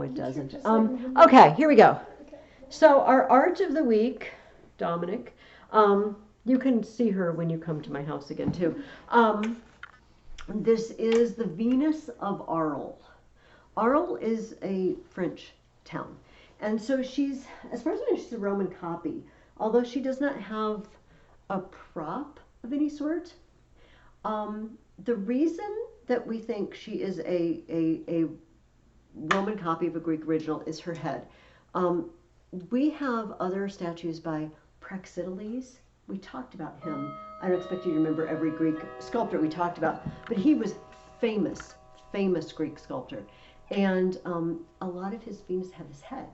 it doesn't. Okay, here we go. So our art of the week, Dominic, you can see her when you come to my house again too. This is the Venus of Arles. Arles is a French town. And so she's, as far as I know, she's a Roman copy, although she does not have a prop of any sort. The reason that we think she is a Roman copy of a Greek original is her head. We have other statues by Praxiteles. We talked about him. I don't expect you to remember every Greek sculptor we talked about, but he was famous Greek sculptor. And a lot of his Venus have his head.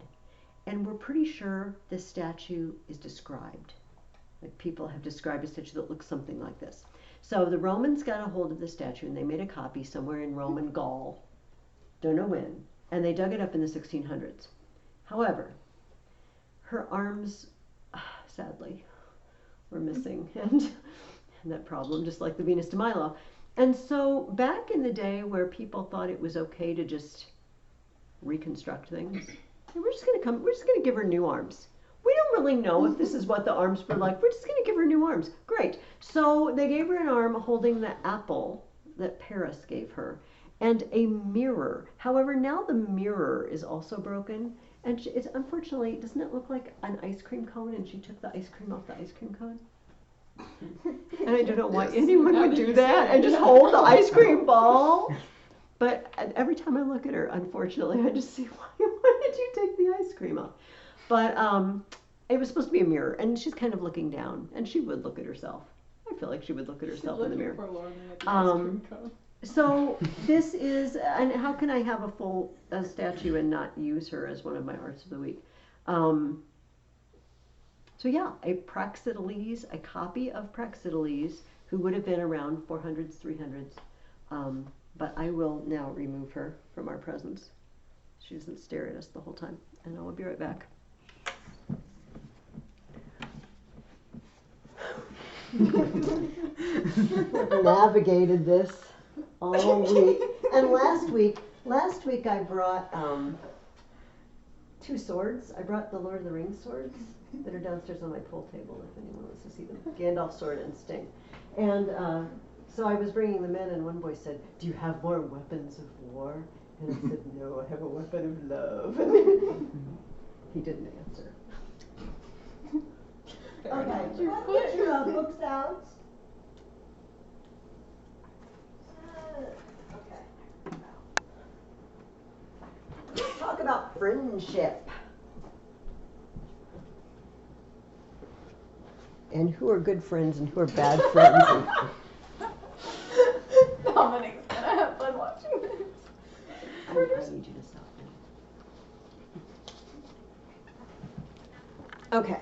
And we're pretty sure this statue is described. Like people have described a statue that looks something like this. So the Romans got a hold of the statue and they made a copy somewhere in Roman Gaul, don't know when, and they dug it up in the 1600s. However, her arms, sadly, were missing, and that problem, just like the Venus de Milo. And so back in the day where people thought it was okay to just reconstruct things, we're just gonna give her new arms. We don't really know if this is what the arms were like. We're just gonna give her new arms. Great. So they gave her an arm holding the apple that Paris gave her and a mirror. However, now the mirror is also broken, and it's unfortunately, doesn't it look like an ice cream cone, and she took the ice cream off the ice cream cone? And I don't know why anyone would do that and just hold the ice cream ball. But every time I look at her, unfortunately, I just see, why did you take the ice cream off? But it was supposed to be a mirror, and she's kind of looking down, and she would look at herself. I feel like she would look at herself in the mirror. So this is, and how can I have a full statue and not use her as one of my arts of the week? So yeah, a Praxiteles, a copy of Praxiteles, who would have been around 400s, 300s. But I will now remove her from our presence. She doesn't stare at us the whole time. And I will be right back. Navigated this all week. And last week I brought 2 swords. I brought the Lord of the Rings swords that are downstairs on my pool table if anyone wants to see them. Gandalf's sword and Sting. And so I was bringing them in, and one boy said, "Do you have more weapons of war?" And I said, "No, I have a weapon of love." He didn't answer. Okay, get your books out. Okay. Let's talk about friendship. And who are good friends and who are bad friends. Dominic's gonna have fun watching this. I need you to stop now. Okay.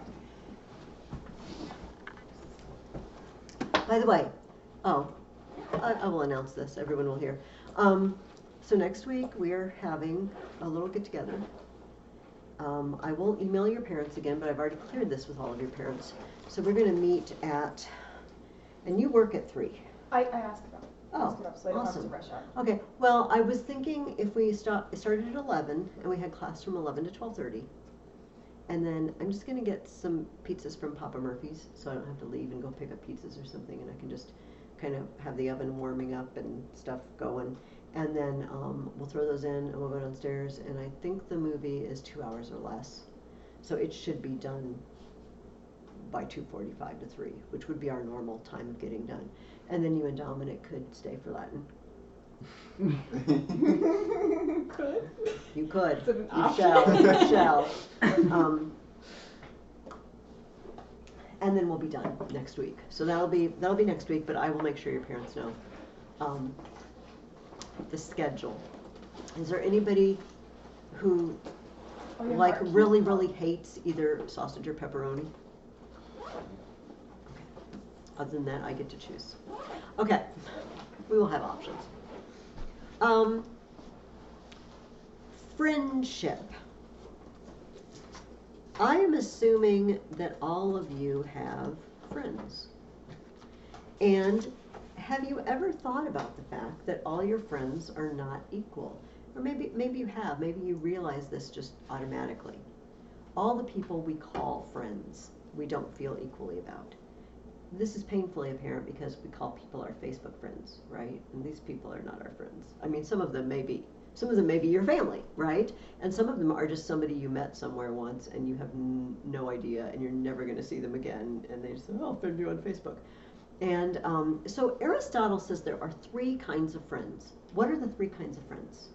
By the way, I will announce this. Everyone will hear. So next week we are having a little get-together. I will email your parents again, but I've already cleared this with all of your parents. So we're going to meet at, and you work at 3. I asked about it. Oh, so I don't awesome. have to rush out. Okay, well, I was thinking if we started at 11 and we had class from 11 to 12:30, and then I'm just going to get some pizzas from Papa Murphy's so I don't have to leave and go pick up pizzas or something, and I can just kind of have the oven warming up and stuff going. And then we'll throw those in and we'll go downstairs, and I think the movie is 2 hours or less. So it should be done by 2:45 to 3, which would be our normal time of getting done. And then you and Dominic could stay for Latin. Could? You could. Is it an You option? shall. You shall. And then we'll be done next week. So that'll be next week, but I will make sure your parents know the schedule. Is there anybody who really hates either sausage or pepperoni? Okay. Other than that, I get to choose. Okay, we will have options. Friendship. I am assuming that all of you have friends. And have you ever thought about the fact that all your friends are not equal? Or maybe you have, maybe you realize this just automatically. All the people we call friends, we don't feel equally about. This is painfully apparent because we call people our Facebook friends, right? And these people are not our friends. I mean, some of them may be. Some of them may be your family, right? And some of them are just somebody you met somewhere once and you have no idea and you're never going to see them again. And they say, oh, I'll friend you on Facebook. And so Aristotle says there are three kinds of friends. What are the three kinds of friends?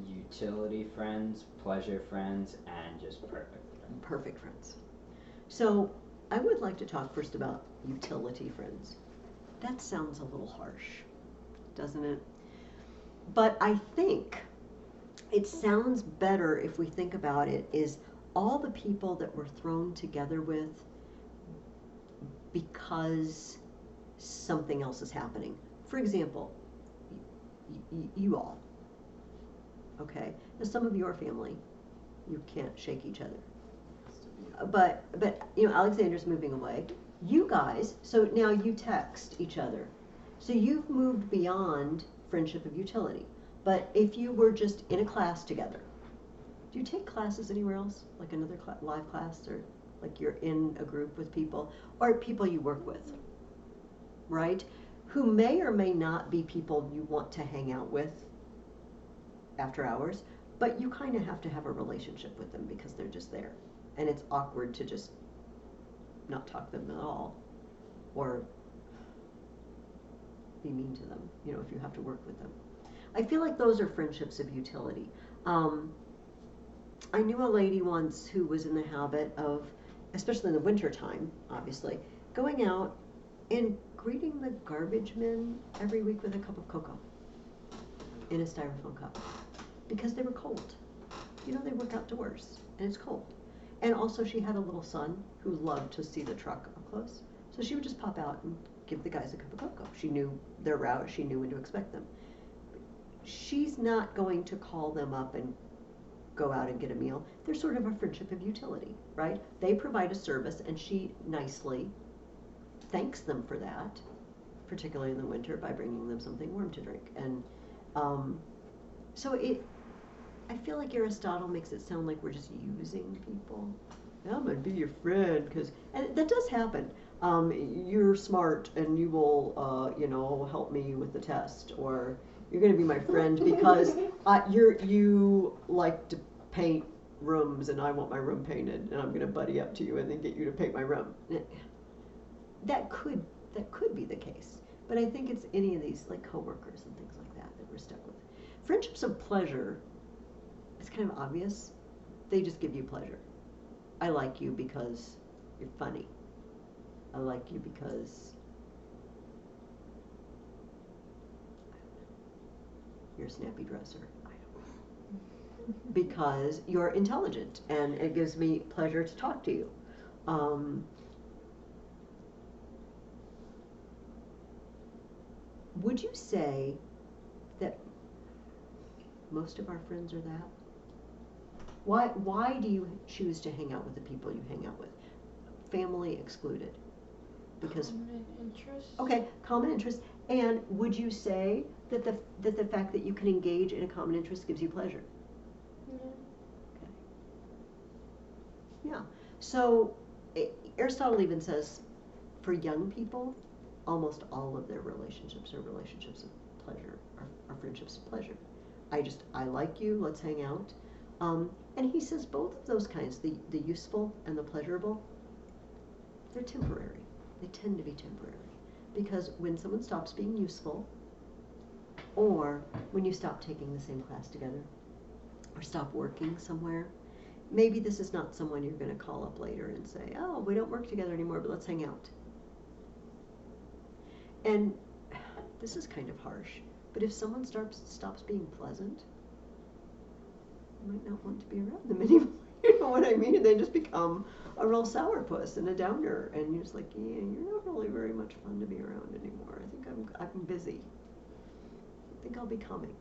Utility friends, pleasure friends, and just perfect friends. Perfect friends. So I would like to talk first about utility friends. That sounds a little harsh, doesn't it? But I think it sounds better if we think about it is all the people that we're thrown together with because something else is happening. For example, you all, okay? Now some of your family, you can't shake each other. But you know, Alexander's moving away. You guys, so now you text each other. So you've moved beyond friendship of utility. But if you were just in a class together, do you take classes anywhere else? Like another live class, or like you're in a group with people, or people you work with, right? Who may or may not be people you want to hang out with after hours, but you kind of have to have a relationship with them because they're just there. And it's awkward to just not talk to them at all, or be mean to them, you know, if you have to work with them. I feel like those are friendships of utility. I knew a lady once who was in the habit of, especially in the winter time, obviously, going out and greeting the garbage men every week with a cup of cocoa in a styrofoam cup because they were cold. You know, they work outdoors and it's cold. And also she had a little son who loved to see the truck up close. So she would just pop out and give the guys a cup of cocoa. She knew their route. She knew when to expect them. She's not going to call them up and go out and get a meal. They're sort of a friendship of utility, right? They provide a service and she nicely thanks them for that, particularly in the winter, by bringing them something warm to drink. And so I feel like Aristotle makes it sound like we're just using people. I'm going to be your friend, and that does happen. You're smart and you will, you know, help me with the test, or you're going to be my friend because you like to paint rooms and I want my room painted, and I'm going to buddy up to you and then get you to paint my room. That could be the case, but I think it's any of these like coworkers and things like that we're stuck with. Friendships of pleasure, it's kind of obvious. They just give you pleasure. I like you because you're funny. I like you because you're a snappy dresser. I don't know. Because you're intelligent and it gives me pleasure to talk to you. Would you say that most of our friends are that? Why do you choose to hang out with the people you hang out with? Family excluded. Because common interest. Okay, common interest. And would you say that the fact that you can engage in a common interest gives you pleasure? Yeah. Okay. Yeah. So Aristotle even says for young people, almost all of their relationships are relationships of pleasure, are friendships of pleasure. I like you, let's hang out. And he says both of those kinds, the useful and the pleasurable, they're temporary. They tend to be temporary. Because when someone stops being useful, or when you stop taking the same class together, or stop working somewhere, maybe this is not someone you're going to call up later and say, oh, we don't work together anymore, but let's hang out. And this is kind of harsh, but if someone stops being pleasant, you might not want to be around them anymore. You know what I mean? They just become a real sourpuss and a downer, and you're just like, yeah, you're not really very much fun to be around anymore. I think I'm busy. I think I'll be coming.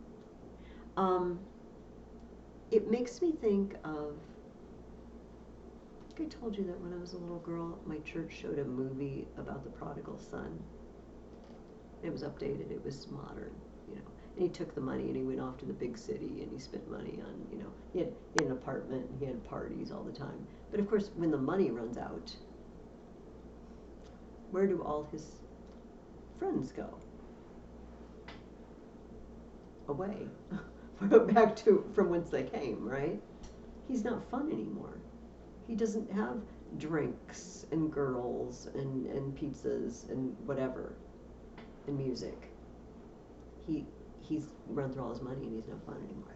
It makes me think of, I think I told you that when I was a little girl, my church showed a movie about the prodigal son. It was updated, it was modern, you know. And he took the money and he went off to the big city and he spent money on, he had an apartment and he had parties all the time. But of course, when the money runs out, where do all his friends go? Away. Back to from whence they came, right? He's not fun anymore. He doesn't have drinks and girls and pizzas and whatever and music. He's run through all his money and he's no fun anymore.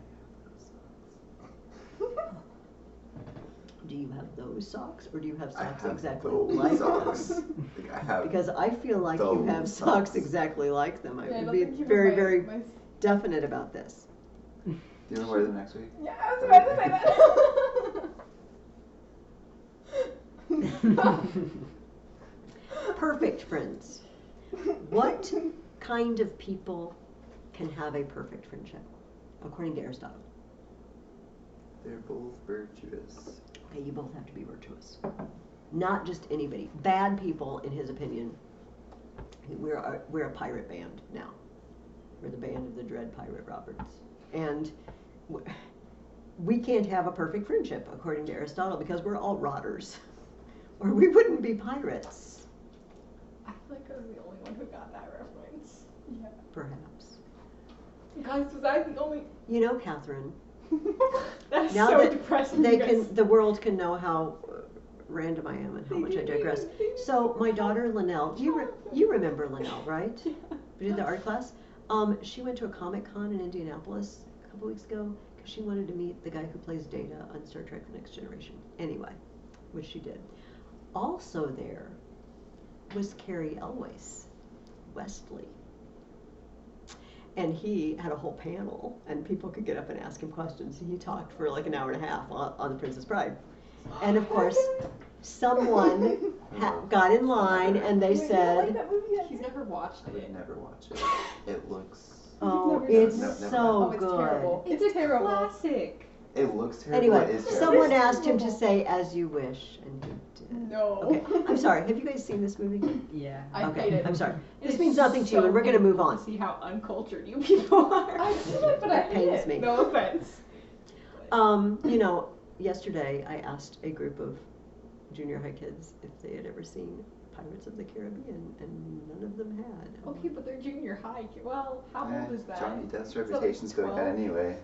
Do you have those socks, or do you have socks exactly like socks. them? Like I have Because I feel like you have socks exactly like them. I would be very, very definite about this. Do you want to wear them next week? Yeah, I was about to say that. Perfect friends. What kind of people can have a perfect friendship, according to Aristotle? They're both virtuous. Okay, you both have to be virtuous. Not just anybody. Bad people, in his opinion. We're a pirate band now. We're the band of the Dread Pirate Roberts. And we can't have a perfect friendship, according to Aristotle, because we're all rotters. Or we wouldn't be pirates. I feel like I was the only one who got that reference. Yeah. Perhaps. Guys, was I the only... You know, Catherine, That's now so that depressing. the world can know how random I am and how much I digress. So my daughter Linnell, you remember Linnell, right? Yeah. We did the art class. She went to a Comic-Con in Indianapolis a couple weeks ago because she wanted to meet the guy who plays Data on Star Trek: The Next Generation. Anyway, which she did. Also there was Carrie Elwes, Wesley. And he had a whole panel, and people could get up and ask him questions. He talked for like an hour and a half on The Princess Bride. And of course, someone got in line, and they said, He's never watched I would it. never watch it. It looks. "Oh, Never it's done it. so Oh, it's good." terrible. It's a terrible. Classic. It looks terrible. Anyway, It is terrible. someone asked him to say "as you wish," and he did. No. Okay, I'm sorry. Have you guys seen this movie? Yeah. I hate Okay, it. I'm sorry. It This is means nothing to you, so and we're going to move painful on. to see how uncultured you people are. I feel it, but That I hate pains it. me. No offense. Yesterday I asked a group of junior high kids if they had ever seen Pirates of the Caribbean, and none of them had. Okay, but they're junior high. Well, how old is that? Johnny Depp's So, like, reputation's going down 12? anyway.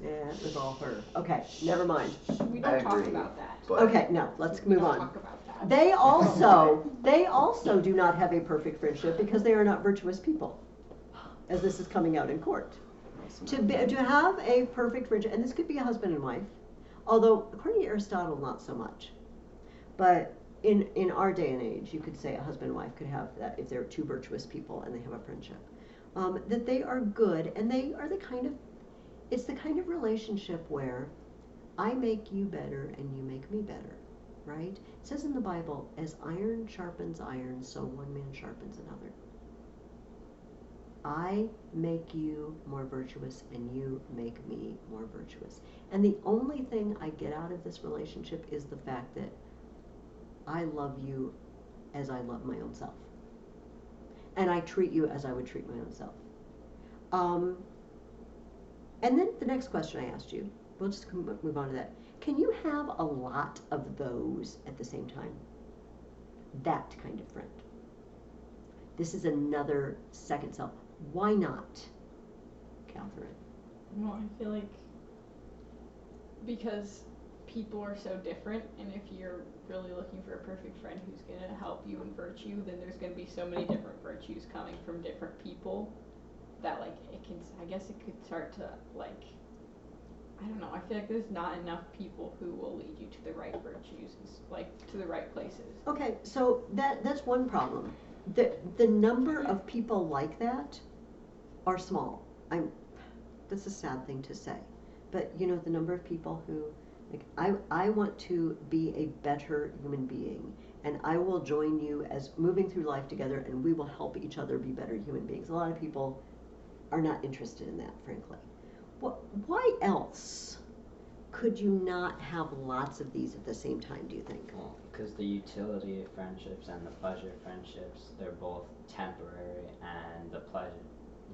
Yeah, it was all her. Okay, never mind. We I don't talk agree, about that. but Okay, no, let's We move don't on. talk about that. They also do not have a perfect friendship because they are not virtuous people, as this is coming out in court. To have a perfect friendship, and this could be a husband and wife, although according to Aristotle, not so much. But in our day and age, you could say a husband and wife could have that if they're two virtuous people and they have a friendship. That they are good, and they are it's the kind of relationship where I make you better and you make me better, right? It says in the Bible, as iron sharpens iron, so one man sharpens another. I make you more virtuous and you make me more virtuous. And the only thing I get out of this relationship is the fact that I love you as I love my own self. And I treat you as I would treat my own self. And then the next question I asked you, we'll just move on to that. Can you have a lot of those at the same time? That kind of friend. This is another second self. Why not, Catherine? Well, I feel like because people are so different, and if you're really looking for a perfect friend who's going to help you in virtue, then there's going to be so many different virtues coming from different people that, like, I guess it could start to, like, I don't know, I feel like there's not enough people who will lead you to the right virtues, like, to the right places. Okay, so that's one problem. The number of people like that are small. That's a sad thing to say. But, the number of people who, like, I want to be a better human being, and I will join you as moving through life together, and we will help each other be better human beings. A lot of people are not interested in that, frankly. Why else could you not have lots of these at the same time, do you think? Well, because the utility of friendships and the pleasure of friendships, they're both temporary, and the pleasure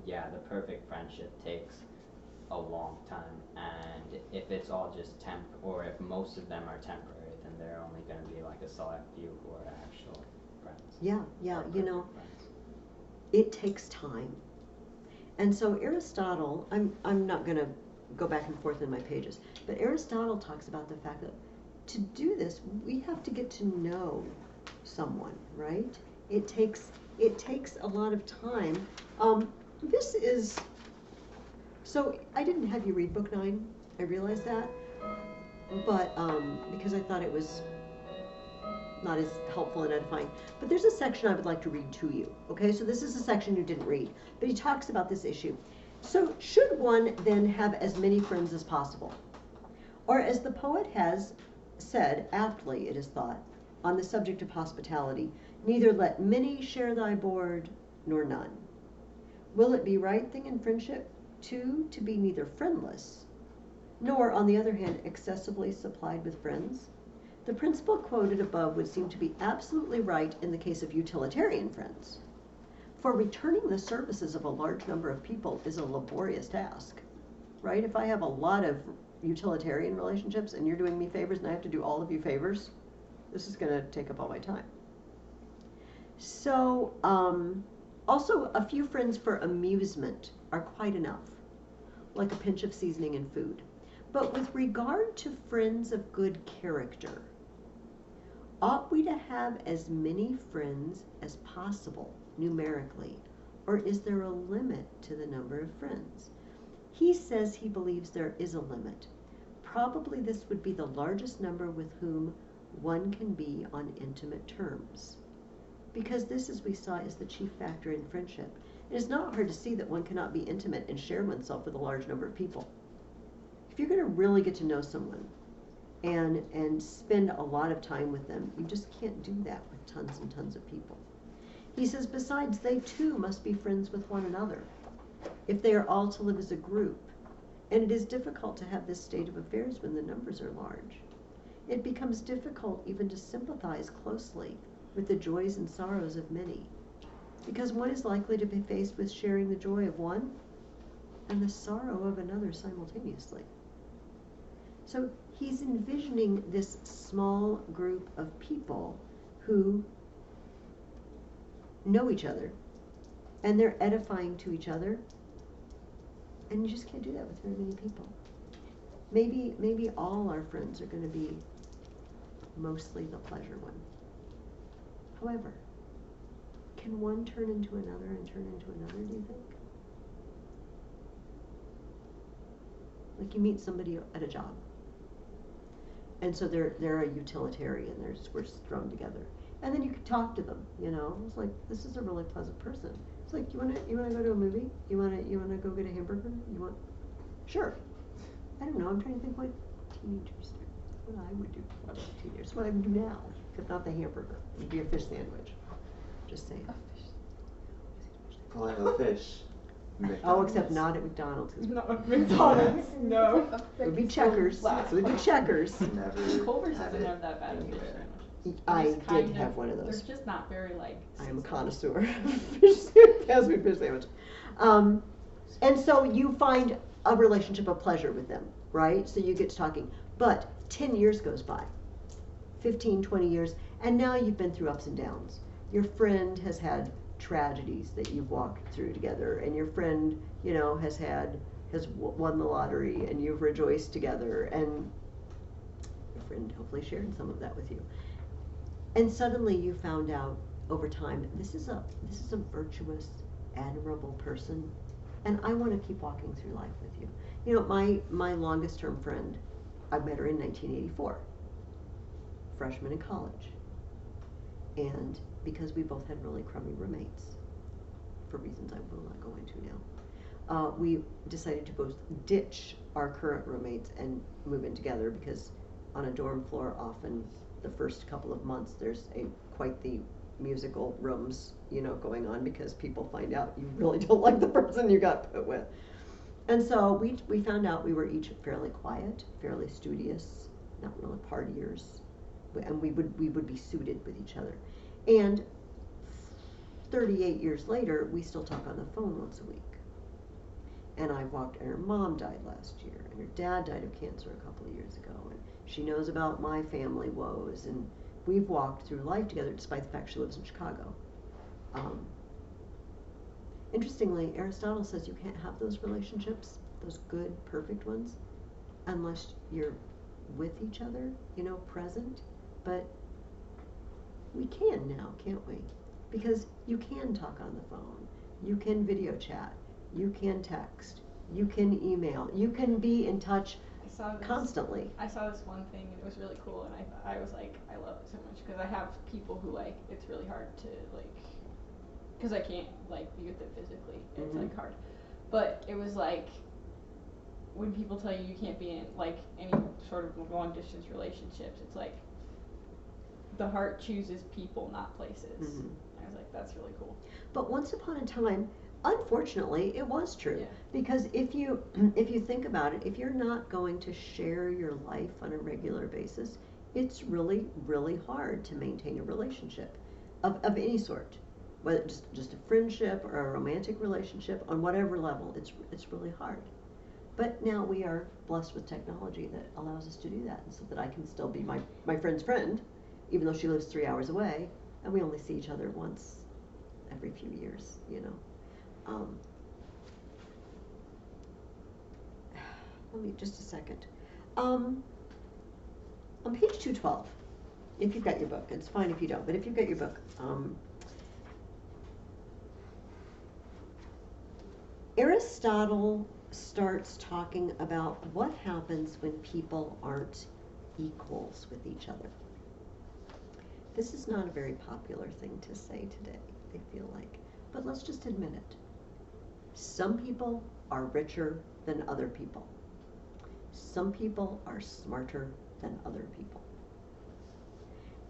yeah, the perfect friendship takes a long time, and if it's all just or if most of them are temporary, then they're only going to be like a select few who are actual friends. Yeah, or you know, perfect friends. it takes time. And so Aristotle, I'm not going to go back and forth in my pages, but Aristotle talks about the fact that to do this, we have to get to know someone, right? It takes a lot of time. This is, so I didn't have you read book 9, I realize that, but because I thought it was not as helpful and edifying. But there's a section I would like to read to you, okay? So this is a section you didn't read, but he talks about this issue. So should one then have as many friends as possible? Or as the poet has said, aptly it is thought, on the subject of hospitality, neither let many share thy board, nor none. Will it be right thing in friendship, too, to be neither friendless, nor, on the other hand, excessively supplied with friends? The principle quoted above would seem to be absolutely right in the case of utilitarian friends. For returning the services of a large number of people is a laborious task, right? If I have a lot of utilitarian relationships and you're doing me favors and I have to do all of you favors, this is going to take up all my time. So, also a few friends for amusement are quite enough, like a pinch of seasoning in food. But with regard to friends of good character, ought we to have as many friends as possible numerically, or is there a limit to the number of friends? He says he believes there is a limit. Probably this would be the largest number with whom one can be on intimate terms. Because this, as we saw, is the chief factor in friendship. It is not hard to see that one cannot be intimate and share oneself with a large number of people. If you're going to really get to know someone and spend a lot of time with them, you just can't do that with tons and tons of people. He says, besides, they too must be friends with one another, if they are all to live as a group. And it is difficult to have this state of affairs when the numbers are large. It becomes difficult even to sympathize closely with the joys and sorrows of many, because one is likely to be faced with sharing the joy of one and the sorrow of another simultaneously. So he's envisioning this small group of people who know each other and they're edifying to each other, and you just can't do that with very many people. Maybe all our friends are going to be mostly the pleasure one. However, can one turn into another and turn into another, do you think? Like you meet somebody at a job, and so they're a utilitarian, we're thrown together. And then you could talk to them, you know. It's like, this is a really pleasant person. It's like, you wanna go to a movie? You wanna go get a hamburger? Sure. I don't know, I'm trying to think what teenagers do. What I would do if I was a teenager. What I would do now, except not the hamburger. It would be a fish sandwich. Just saying. Filet o fish. Oh, except not at McDonald's. Not at McDonald's, no. It would be Checkers. It would be Checkers. Never Culver's had doesn't it have that bad of fish anywhere. sandwiches. I They're just kind did have one of those. They're just not very like. I am a seasoned. connoisseur. Fast food fish sandwich. And so you find a relationship of pleasure with them, right? So you get to talking. But 10 years goes by, 15, 20 years, and now you've been through ups and downs. Your friend has had tragedies that you've walked through together, and your friend, you know, has won the lottery, and you've rejoiced together, and your friend hopefully shared some of that with you. And suddenly you found out over time, this is a virtuous, admirable person, and I want to keep walking through life with you. You know, my longest term friend, I met her in 1984, freshman in college. And because we both had really crummy roommates, for reasons I will not go into now, we decided to both ditch our current roommates and move in together, because on a dorm floor, often the first couple of months, there's quite the musical rooms, you know, going on, because people find out you really don't like the person you got put with. And so we found out we were each fairly quiet, fairly studious, not really partiers, and we would be suited with each other. And 38 years later, we still talk on the phone once a week. And her mom died last year, and her dad died of cancer a couple of years ago, and she knows about my family woes, and we've walked through life together despite the fact she lives in Chicago. Interestingly, Aristotle says you can't have those relationships, those good, perfect ones, unless you're with each other, present. But we can now, can't we? Because you can talk on the phone, you can video chat, you can text, you can email, you can be in touch constantly. I saw this one thing and it was really cool, and I was like, I love it so much, because I have people who it's really hard to because I can't be with them physically. It's hard. But it was when people tell you can't be in any sort of long distance relationships, it's the heart chooses people, not places. I was like, that's really cool. But once upon a time, unfortunately, it was true. Yeah. Because if you think about it, if you're not going to share your life on a regular basis, it's really, really hard to maintain a relationship of any sort. Whether just a friendship or a romantic relationship, on whatever level, it's really hard. But now we are blessed with technology that allows us to do that, and so that I can still be my friend's friend, even though she lives 3 hours away, and we only see each other once every few years, Let me, just a second. On page 212, if you've got your book, it's fine if you don't, but if you've got your book, Aristotle starts talking about what happens when people aren't equals with each other. This is not a very popular thing to say today, I feel like, but let's just admit it. Some people are richer than other people. Some people are smarter than other people.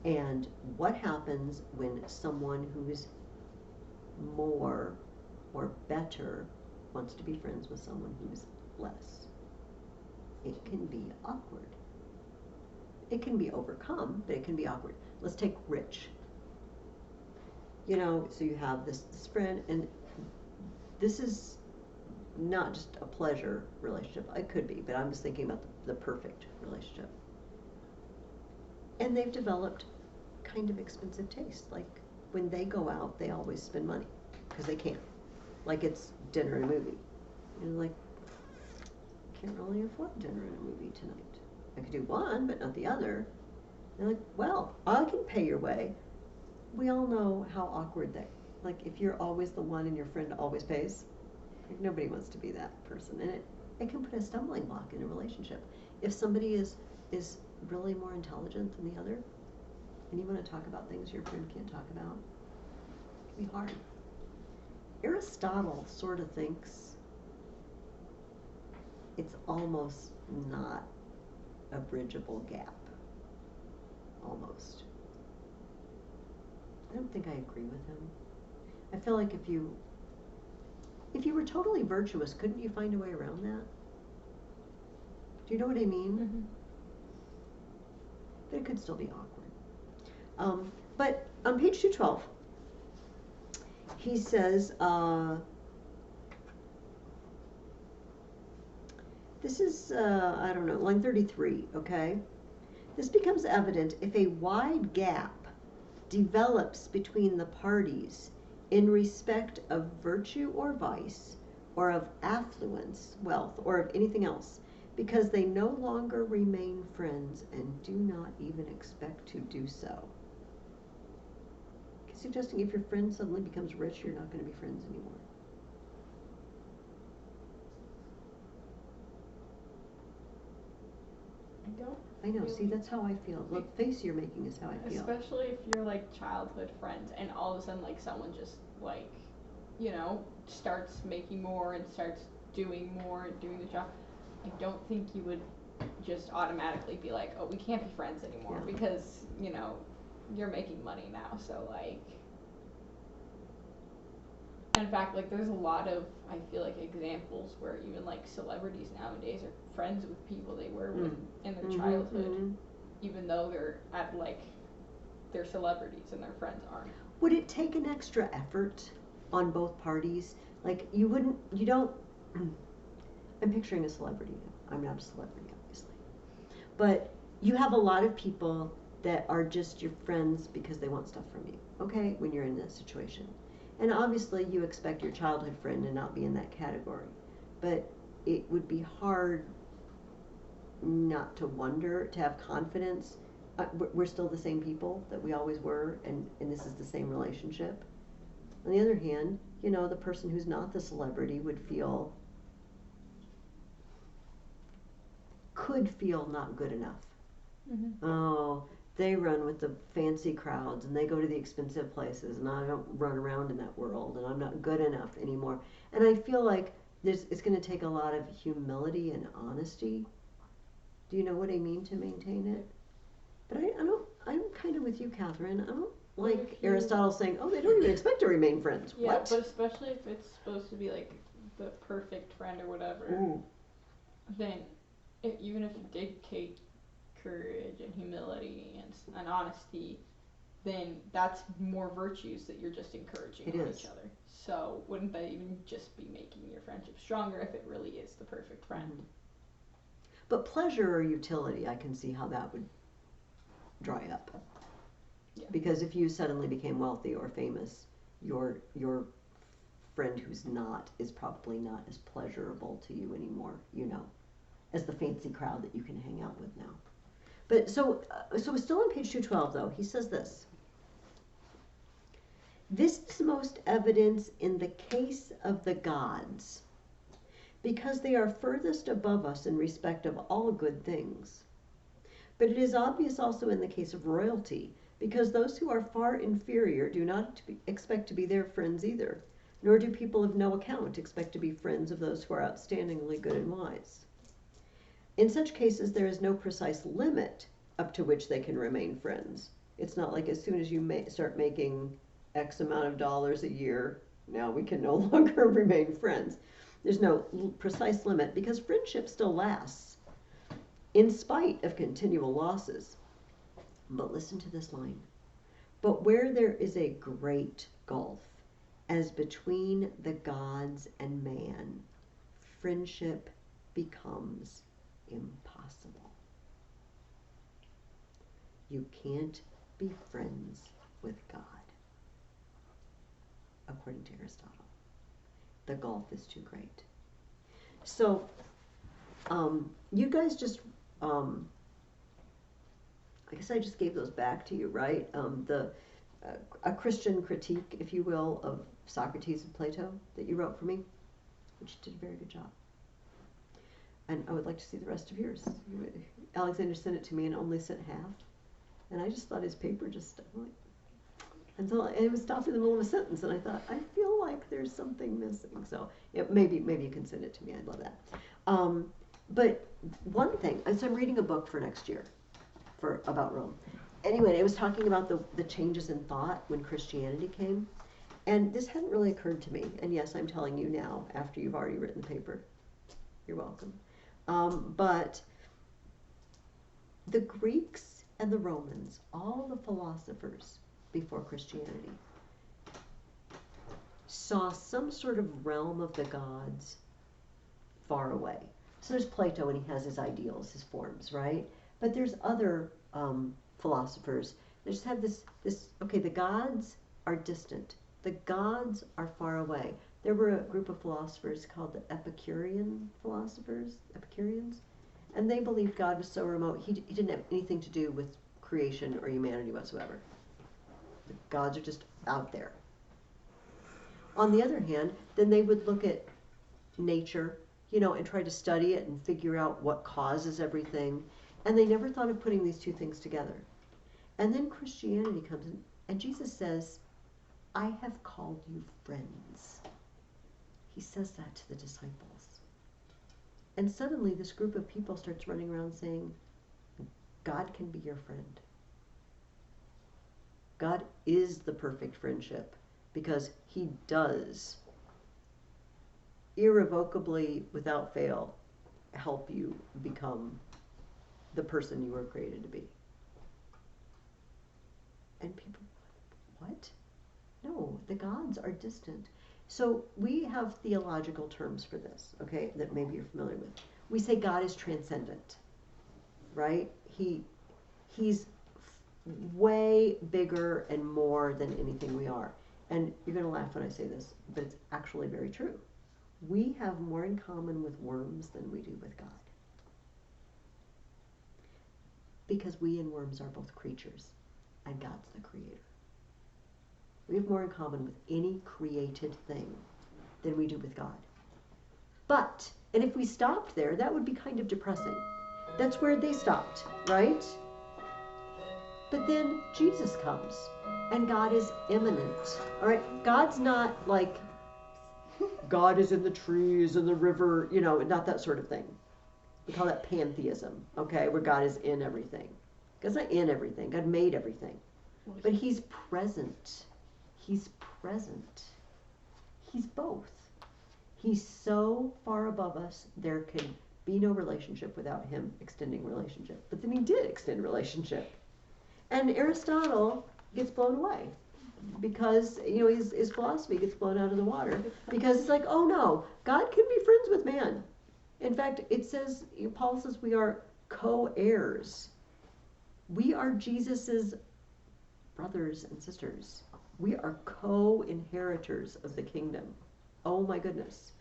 And what happens when someone who's more or better wants to be friends with someone who's less? It can be awkward. It can be overcome, but it can be awkward. Let's take rich. So you have this friend, and this is not just a pleasure relationship. It could be, but I'm just thinking about the perfect relationship. And they've developed kind of expensive tastes. When they go out, they always spend money because they can. It's dinner and a movie. Can't really afford dinner and a movie tonight. I could do one, but not the other. They're well, I can pay your way. We all know how awkward that, if you're always the one and your friend always pays, nobody wants to be that person. And it can put a stumbling block in a relationship. If somebody is really more intelligent than the other, and you want to talk about things your friend can't talk about, it can be hard. Aristotle sort of thinks it's almost not a bridgeable gap. Almost. I don't think I agree with him. I feel like if you were totally virtuous, couldn't you find a way around that? Do you know what I mean? Mm-hmm. But it could still be awkward. But on page 212, he says, this is, line 33, okay? This becomes evident if a wide gap develops between the parties in respect of virtue or vice, or of affluence, wealth, or of anything else, because they no longer remain friends and do not even expect to do so. Suggesting if your friend suddenly becomes rich, you're not going to be friends anymore. I know, really, see, that's how I feel. The face you're making is how I feel. Especially if you're childhood friends and all of a sudden someone just starts making more and starts doing more and doing the job. I don't think you would just automatically be oh, we can't be friends anymore, yeah. Because, you're making money now, so in fact, there's a lot of, I feel examples where even celebrities nowadays are friends with people they were with in their childhood, even though they're at they're celebrities and their friends aren't. Would it take an extra effort on both parties? You don't I'm picturing a celebrity. I'm not a celebrity, obviously. But you have a lot of people that are just your friends because they want stuff from you, okay, when you're in this situation. And obviously, you expect your childhood friend to not be in that category. But it would be hard not to wonder, to have confidence. We're still the same people that we always were, and this is the same relationship. On the other hand, you know, the person who's not the celebrity could feel not good enough. Mm-hmm. Oh, they run with the fancy crowds and they go to the expensive places, and I don't run around in that world, and I'm not good enough anymore. And I feel like it's going to take a lot of humility and honesty. Do you know what I mean, to maintain it? But I'm kind of with you, Catherine. I don't like Aristotle saying, oh, they don't even expect to remain friends. Yeah, What? but especially if it's supposed to be like the perfect friend or whatever, then even if you did take courage and humility and honesty, then that's more virtues that you're just encouraging It on is. each other. So wouldn't that even just be making your friendship stronger if it really is the perfect friend? Mhm. But pleasure or utility, I can see how that would dry up. Yeah. Because if you suddenly became wealthy or famous, your friend who's not is probably not as pleasurable to you anymore, you know, as the fancy crowd that you can hang out with now. But so still on page 212 though, he says this. This is most evidence in the case of the gods, because they are furthest above us in respect of all good things. But it is obvious also in the case of royalty, because those who are far inferior do not expect to be their friends either, nor do people of no account expect to be friends of those who are outstandingly good and wise. In such cases, there is no precise limit up to which they can remain friends. It's not like as soon as you start making X amount of dollars a year, now we can no longer remain friends. There's no precise limit, because friendship still lasts in spite of continual losses. But listen to this line. But where there is a great gulf, as between the gods and man, friendship becomes impossible. You can't be friends with God, according to Aristotle. The gulf is too great. So, you guys just, I guess I just gave those back to you, right? A Christian critique, if you will, of Socrates and Plato that you wrote for me, which you did a very good job. And I would like to see the rest of yours. Alexander sent it to me and only sent half. And I just thought his paper just, until it was stopped in the middle of a sentence, and I thought, I feel like there's something missing. So maybe you can send it to me. I'd love that. But one thing, so I'm reading a book for next year about Rome. Anyway, it was talking about the changes in thought when Christianity came. And this hadn't really occurred to me. And yes, I'm telling you now, after you've already written the paper. You're welcome. But the Greeks and the Romans, all the philosophers before Christianity, saw some sort of realm of the gods far away. So there's Plato, and he has his ideals, his forms, right? But there's other philosophers that just have this, okay, the gods are distant. The gods are far away. There were a group of philosophers called the Epicureans, and they believed God was so remote, he didn't have anything to do with creation or humanity whatsoever. The gods are just out there. On the other hand, then they would look at nature, and try to study it and figure out what causes everything, and they never thought of putting these two things together. And then Christianity comes in, and Jesus says, I have called you friends. He says that to the disciples. And suddenly this group of people starts running around saying, God can be your friend. God is the perfect friendship because he does irrevocably, without fail, help you become the person you were created to be. And people, what? No, the gods are distant. So we have theological terms for this, okay, that maybe you're familiar with. We say God is transcendent, right? He's way bigger and more than anything we are. And you're going to laugh when I say this, but it's actually very true. We have more in common with worms than we do with God. Because we and worms are both creatures, and God's the creator. We have more in common with any created thing than we do with God. But, and if we stopped there, that would be kind of depressing. That's where they stopped, right? But then Jesus comes, and God is immanent. All right, God's not like God is in the trees and the river, you know, not that sort of thing. We call that pantheism, okay, where God is in everything. God's not in everything. God made everything. But he's present. He's present. He's both. He's so far above us, there can be no relationship without him extending relationship. But then he did extend relationship. And Aristotle gets blown away because, you know, his philosophy gets blown out of the water because it's like, oh no, God can be friends with man. In fact, it says, Paul says we are co-heirs. We are Jesus's brothers and sisters. We are co-inheritors of the kingdom. Oh my goodness.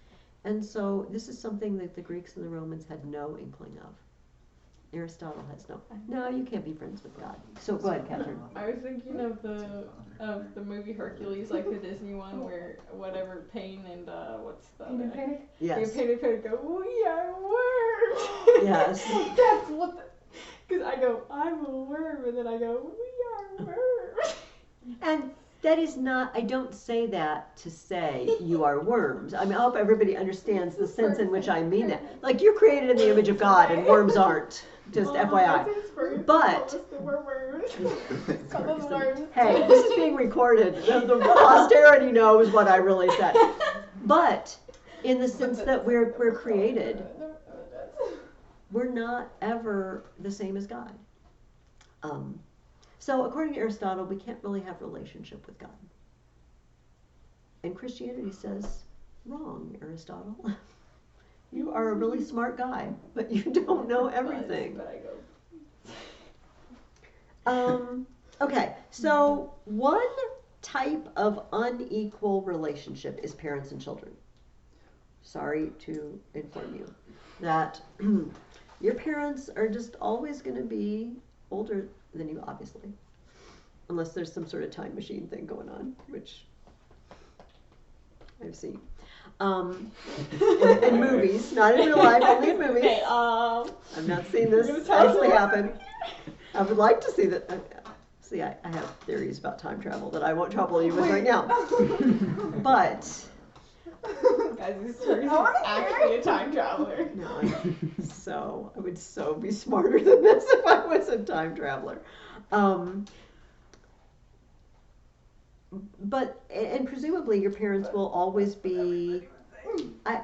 And so this is something that the Greeks and the Romans had no inkling of. Aristotle has no, you can't be friends with God. So go ahead, Catherine. I was thinking of the movie Hercules, like the Disney one, where whatever Pain and what's the Pain and Panic? Yes. Pain and Panic go, we are worms. Yes. That's what. Because I go, I'm a worm, and then I go, we are worms. And that is not, I don't say that to say you are worms. I mean, I hope everybody understands the sense in which I mean that. Like, you're created in the image of God and worms aren't. Just FYI. But, We're worms. Call us worms. hey, this is being recorded. The posterity knows what I really said. But, in the sense that we're created, we're not ever the same as God. So according to Aristotle, we can't really have relationship with God. And Christianity says, wrong, Aristotle. You are a really smart guy, but you don't know everything. But I go. Okay, so one type of unequal relationship is parents and children. Sorry to inform you that your parents are just always going to be older than you, obviously, unless there's some sort of time machine thing going on, which I've seen. In movies, not in real life, only in movies. Okay, I've not seen this actually happen. I would like to see that. See, I have theories about time travel that I won't trouble you with right now. But guys, this person is actually a time traveler. no, I would so be smarter than this if I was a time traveler. But presumably your parents will always be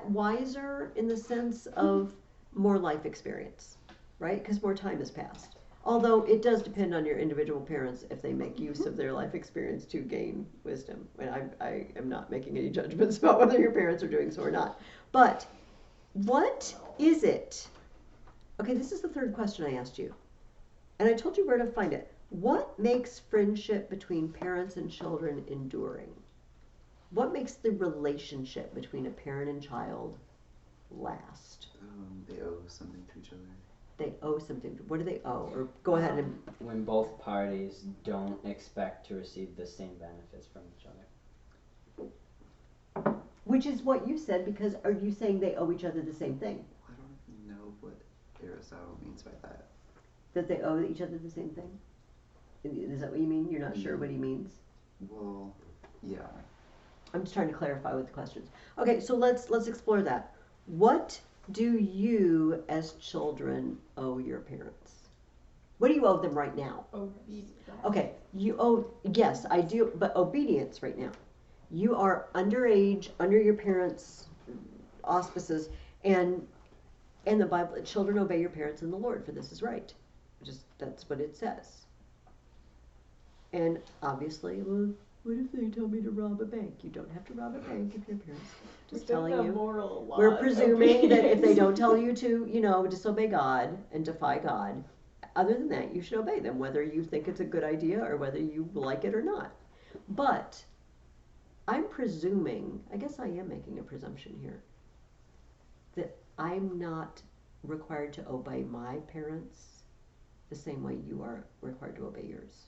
wiser in the sense of more life experience, right? Because more time has passed. Although it does depend on your individual parents if they make use of their life experience to gain wisdom. And I am not making any judgments about whether your parents are doing so or not. But what is it? Okay, this is the third question I asked you. And I told you where to find it. What makes friendship between parents and children enduring? What makes the relationship between a parent and child last? They owe something to each other. They owe something. What do they owe? Or go ahead and... When both parties don't expect to receive the same benefits from each other. Which is what you said, because are you saying they owe each other the same thing? I don't know what Aristotle means by that. That they owe each other the same thing? Is that what you mean? You're not sure what he means? Well, yeah. I'm just trying to clarify with the questions. Okay, so let's explore that. What do you as children owe your parents? What do you owe them right now? Obedience. Okay, you owe, yes, I do, but obedience right now. You are underage, under your parents' auspices, and the Bible, children obey your parents in the Lord, for this is right. Just, that's what it says. And obviously, What if they tell me to rob a bank? You don't have to rob a bank if your parents just Within telling the you. moral law We're of presuming that if they obedience. don't tell you to, disobey God and defy God, other than that, you should obey them, whether you think it's a good idea or whether you like it or not. But I'm presuming, I guess I am making a presumption here, that I'm not required to obey my parents the same way you are required to obey yours.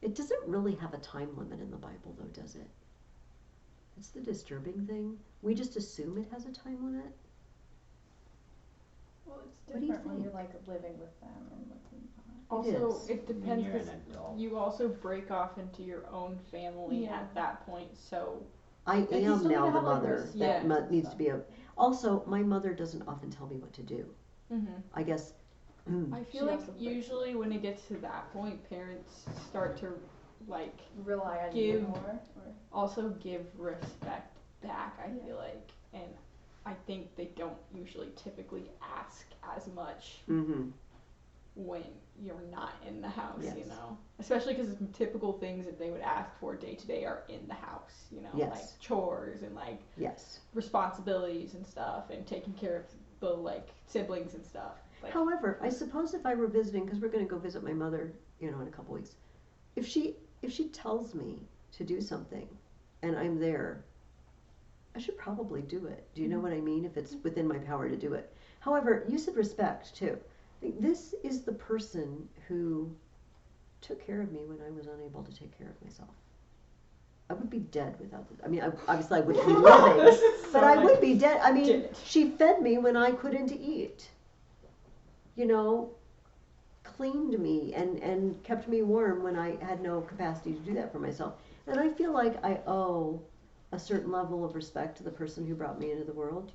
It doesn't really have a time limit in the Bible, though, does it? It's the disturbing thing. We just assume it has a time limit. Well, it's What do you different when you're think? like living with them and like Also, is. it When depends you're an because adult. you also break off into your own family Yeah. at that point. So I you am still now need to the have, like, mother respect that and needs to stuff. be a. Also, my mother doesn't often tell me what to do. I guess. I feel She like also breaks usually when it gets to that point, parents start to like rely on you Give- more. Or also give respect back. I Yeah. feel like, and I think they don't usually typically ask as much Mm-hmm. when you're not in the house, Yes. Especially because typical things that they would ask for day to day are in the house, Yes. like chores and like Yes. responsibilities and stuff, and taking care of the like siblings and stuff. Like, However, I suppose if I were visiting, because we're going to go visit my mother, in a couple weeks, if she tells me to do something, and I'm there, I should probably do it. Do you know what I mean? If it's within my power to do it. However, you said respect too. This is the person who took care of me when I was unable to take care of myself. I would be dead without this. I mean, obviously I wouldn't be living, but I would be dead. I mean, Did it. she fed me when I couldn't eat. Cleaned me and kept me warm when I had no capacity to do that for myself. And I feel like I owe a certain level of respect to the person who brought me into the world,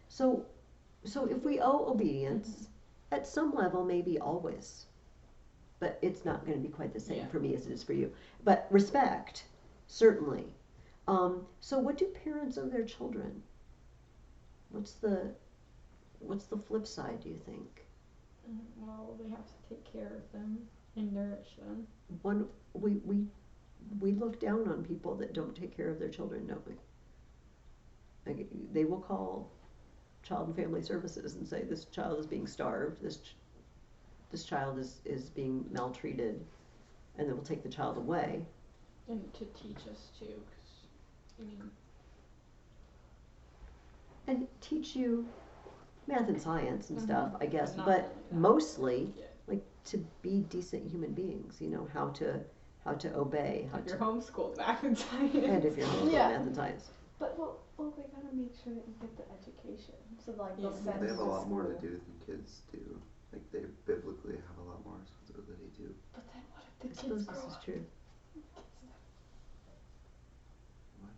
So if we owe obedience, at some level, maybe always, but it's not going to be quite the same Yeah. for me as it is for you. But respect, certainly. So what do parents owe their children? What's the flip side, do you think? well, they have to take care of them and nourish them. We look down on people that don't take care of their children, don't we? Like, they will call Child and Family Services and say this child is being starved, this child is being maltreated, and they will take the child away. And to teach us too, because And teach you math and science and stuff, I guess, But not but only that. mostly Yeah. like to be decent human beings, how to obey, how If you're to homeschooled, math and science. and if you're homeschooled, Yeah. math and science. But well, they gotta make sure that you get the education. So like they'll Yeah. send They you have a to lot more to school. do than kids do. Like they biblically have a lot more responsibility too. But then what if I the suppose kids this grow is up? true. What?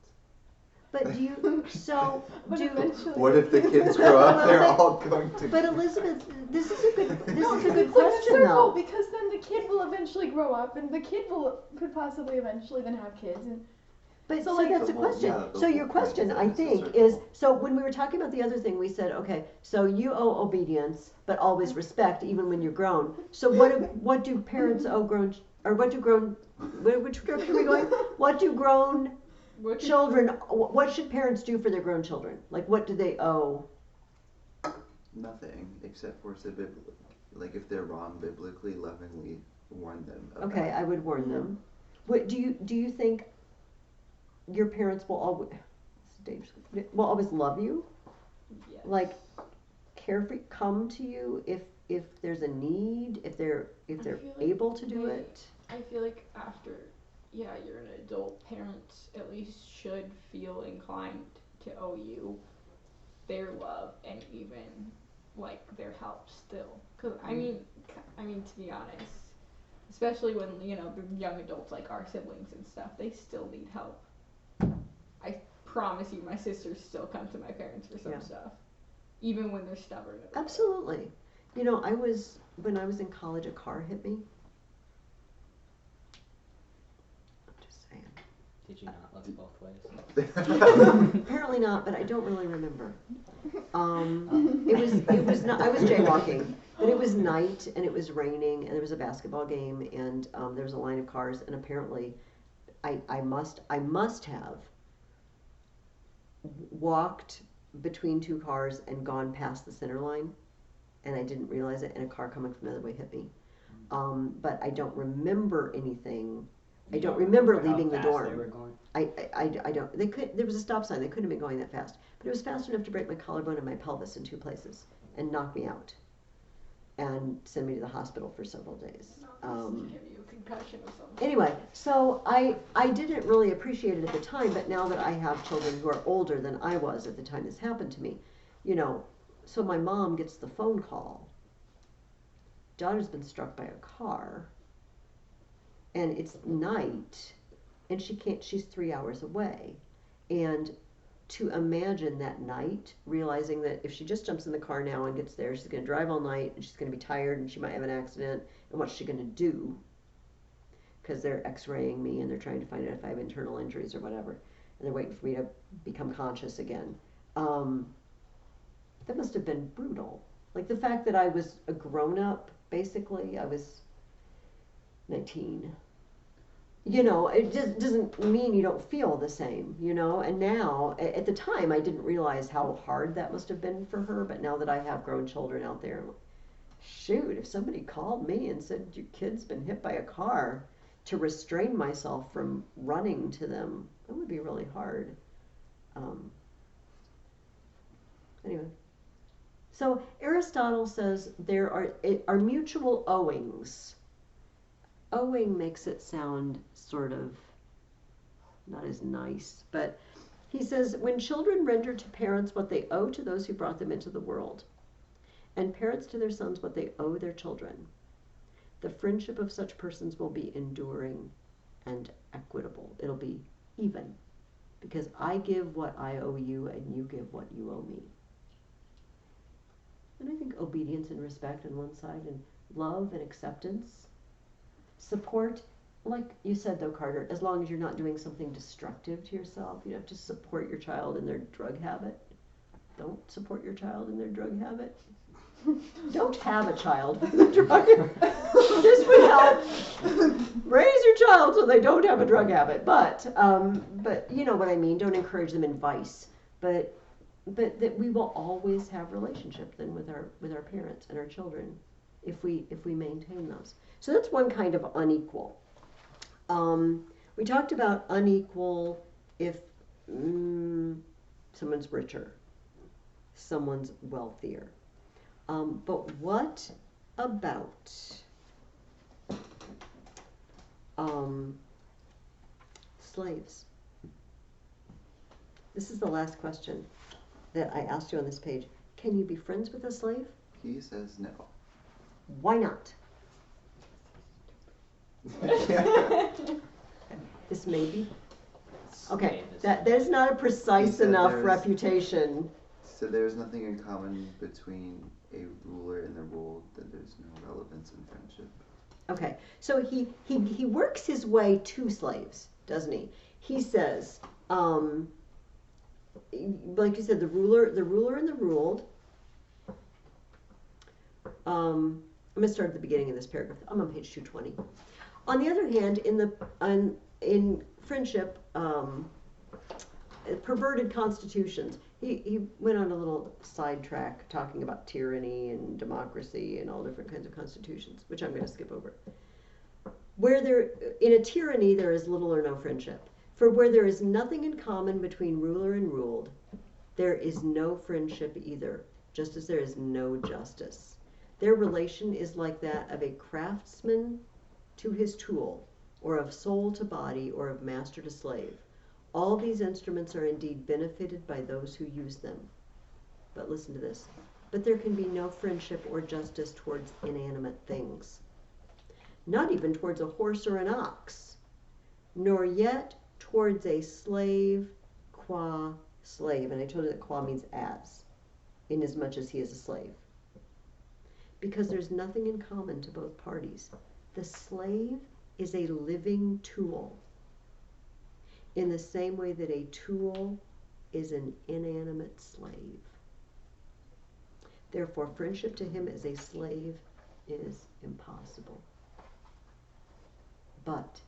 But do you, so, But do, eventually What if the kids grow up? They're all going to. but Elizabeth, this is a good No, question it's like a circle though. because then the kid will eventually grow up, and the kid could possibly eventually then have kids, and But So, so like, that's the a whole- question. yeah, the So whole your point is question, that I it's a think, circle. is, so when we were talking about the other thing, we said, okay, so you owe obedience, but always respect, even when you're grown. So what do parents owe grown, or what do grown, which direction are we going? What do grown What children, what should parents do for their grown children? Like, what do they owe? Nothing except for to biblically, like if they're wrong biblically, lovingly warn them. Okay, I would warn them. What do you think your parents will always love you? Yes. Like, care for, come to you if there's a need, if they're feel like able to do they- it? I feel like after, you're an adult, parents at least should feel inclined to owe you their love and even like their help still. Cause I mean, to be honest, especially when the young adults like our siblings and stuff, they still need help. I promise you, my sisters still come to my parents for some Yeah. stuff, even when they're stubborn. about it. Absolutely. When I was in college, a car hit me. I'm just saying. Did you not love it both ways? Apparently not, but I don't really remember. It was not. I was jaywalking, but it was night and it was raining and there was a basketball game and there was a line of cars and apparently I must have walked between two cars and gone past the center line, and I didn't realize it, and a car coming from the other way hit me. But I don't remember anything. I don't remember how leaving the fast dorm. They were going? I don't. They could. There was a stop sign. They couldn't have been going that fast, but it was fast enough to break my collarbone and my pelvis in two places and knock me out, and send me to the hospital for several days. Give you a concussion or something. Anyway, so I didn't really appreciate it at the time, but now that I have children who are older than I was at the time this happened to me, you know, so my mom gets the phone call. Daughter's been struck by a car, and it's night, and she's 3 hours away. And to imagine that night, realizing that if she just jumps in the car now and gets there, she's going to drive all night, and she's going to be tired, and she might have an accident, and what's she going to do? Because they're x-raying me, and they're trying to find out if I have internal injuries or whatever, and they're waiting for me to become conscious again. That must have been brutal. Like the fact that I was a grown-up, basically, I was 19. You know, it just doesn't mean you don't feel the same, you know. And now, at the time, I didn't realize how hard that must have been for her. But now that I have grown children out there, shoot, if somebody called me and said, your kid's been hit by a car, to restrain myself from running to them, that would be really hard. Anyway. So Aristotle says there are mutual owings. Owing makes it sound sort of not as nice, but he says when children render to parents what they owe to those who brought them into the world, and parents to their sons what they owe their children, the friendship of such persons will be enduring and equitable. It'll be even, because I give what I owe you and you give what you owe me. And I think obedience and respect on one side, and love and acceptance, support, like you said though, Carter, as long as you're not doing something destructive to yourself. You have to support your child in their drug habit. Don't support your child in their drug habit. Don't have a child with a drug habit. This would help. Raise your child so they don't have a drug habit. But you know what I mean. Don't encourage them in vice. But that we will always have relationship then with our parents and our children if we maintain those. So that's one kind of unequal. We talked about unequal if someone's richer, someone's wealthier. But what about slaves? This is the last question that I asked you on this page. Can you be friends with a slave? He says no. Why not? This may be. Okay, that is not a precise enough refutation. So there's nothing in common between a ruler and the ruled, that there's no relevance in friendship. Okay, so he works his way to slaves, doesn't he? He says, like you said, the ruler and the ruled. I'm going to start at the beginning of this paragraph. I'm on page 220. On the other hand, in friendship, perverted constitutions. He went on a little sidetrack talking about tyranny and democracy and all different kinds of constitutions, which I'm going to skip over. In a tyranny, there is little or no friendship. For where there is nothing in common between ruler and ruled, there is no friendship either, just as there is no justice. Their relation is like that of a craftsman to his tool, or of soul to body, or of master to slave. All these instruments are indeed benefited by those who use them. But listen to this. But there can be no friendship or justice towards inanimate things, not even towards a horse or an ox, nor yet towards a slave qua slave. And I told you that qua means as, inasmuch as he is a slave. Because there's nothing in common to both parties. The slave is a living tool, in the same way that a tool is an inanimate slave. Therefore, friendship to him as a slave is impossible. But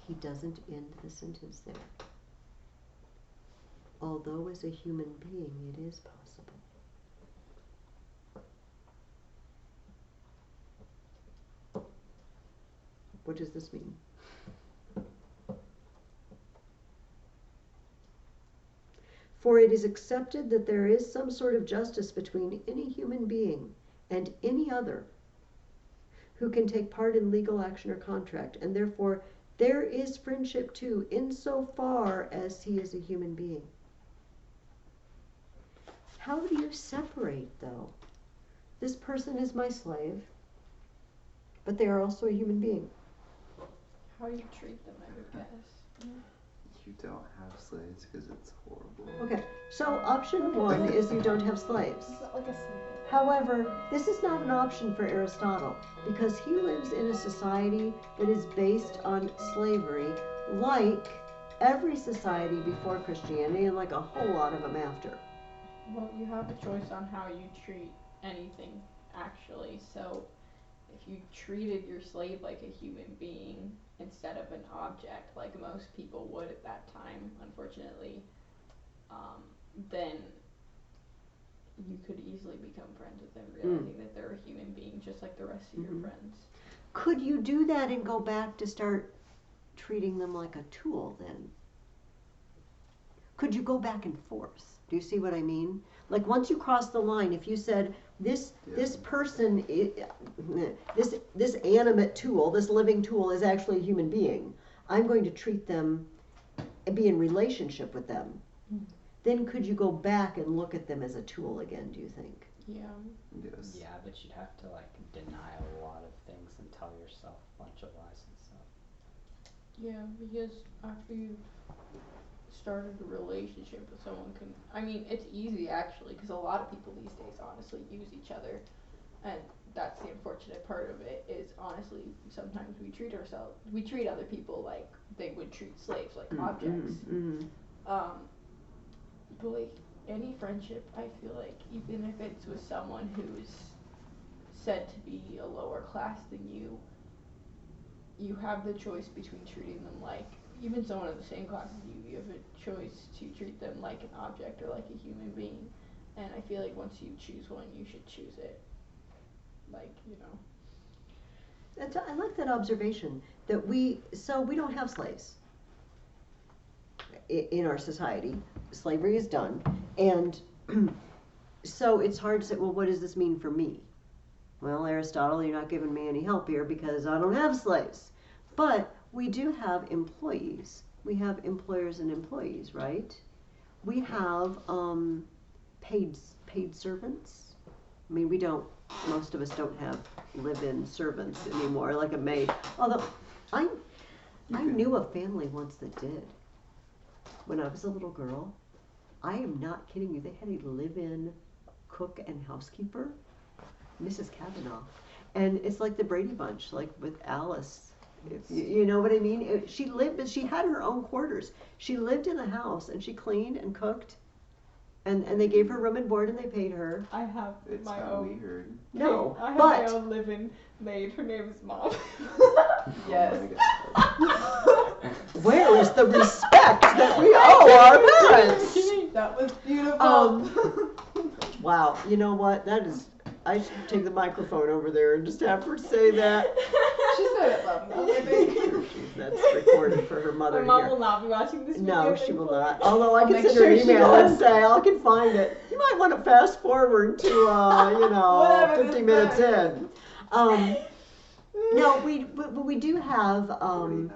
He doesn't end the sentence there. Although as a human being it is possible. What does this mean? For it is accepted that there is some sort of justice between any human being and any other who can take part in legal action or contract, and therefore there is friendship too, insofar as he is a human being. How do you separate, though? This person is my slave, but they are also a human being. How you treat them, I would guess. You don't have slaves because it's horrible. Okay, so option one is you don't have slaves. It's not like a slave. However, this is not an option for Aristotle because he lives in a society that is based on slavery, like every society before Christianity and like a whole lot of them after. Well, you have a choice on how you treat anything, actually. So, if you treated your slave like a human being instead of an object, like most people would at that time, unfortunately, then you could easily become friends with them, realizing that they're a human being just like the rest of your friends. Could you do that and go back to start treating them like a tool then? Could you go back and forth? Do you see what I mean? Like once you cross the line, if you said this person, this animate tool, this living tool is actually a human being, I'm going to treat them and be in relationship with them. Then could you go back and look at them as a tool again, do you think? Yeah. Yes. Yeah, but you'd have to like deny a lot of things and tell yourself a bunch of lies and stuff. Yeah, because after you've started a relationship with someone, I mean, it's easy actually, because a lot of people these days honestly use each other, and that's the unfortunate part of it, is honestly, sometimes we treat other people like they would treat slaves, like objects. But like, any friendship, I feel like, even if it's with someone who's said to be a lower class than you, you have the choice between treating them like, even someone in the same class as you have a choice to treat them like an object or like a human being. And I feel like once you choose one, you should choose it. Like, you know. I like that observation, that we don't have slaves in our society. Slavery is done, and so it's hard to say, well, what does this mean for me? Well, Aristotle, you're not giving me any help here because I don't have slaves. But we do have employees. We have employers and employees, right? We have paid servants. I mean, most of us don't have live-in servants anymore, like a maid. Although, I knew a family once that did. When I was a little girl, I am not kidding you, they had a live-in cook and housekeeper, Mrs. Kavanaugh. And it's like the Brady Bunch, like with Alice. You know what I mean? She had her own quarters. She lived in the house and she cleaned and cooked. And they gave her room and board and they paid her. I have It's my not own. weird. No, I have but my own live-in maid. Her name is Mom. Yes. Oh my God. where is the respect that we owe our parents? That was beautiful. Wow, you know what? I should take the microphone over there and just have her say that. She said it loud enough, I think. That's recorded for her mother My to mom hear. will not be watching this video. No, she will not. Although I I'll can make send her sure an she email and does. say, I can find it. You might want to fast forward to, Whatever 50 this minutes time. in. No, we do have 49.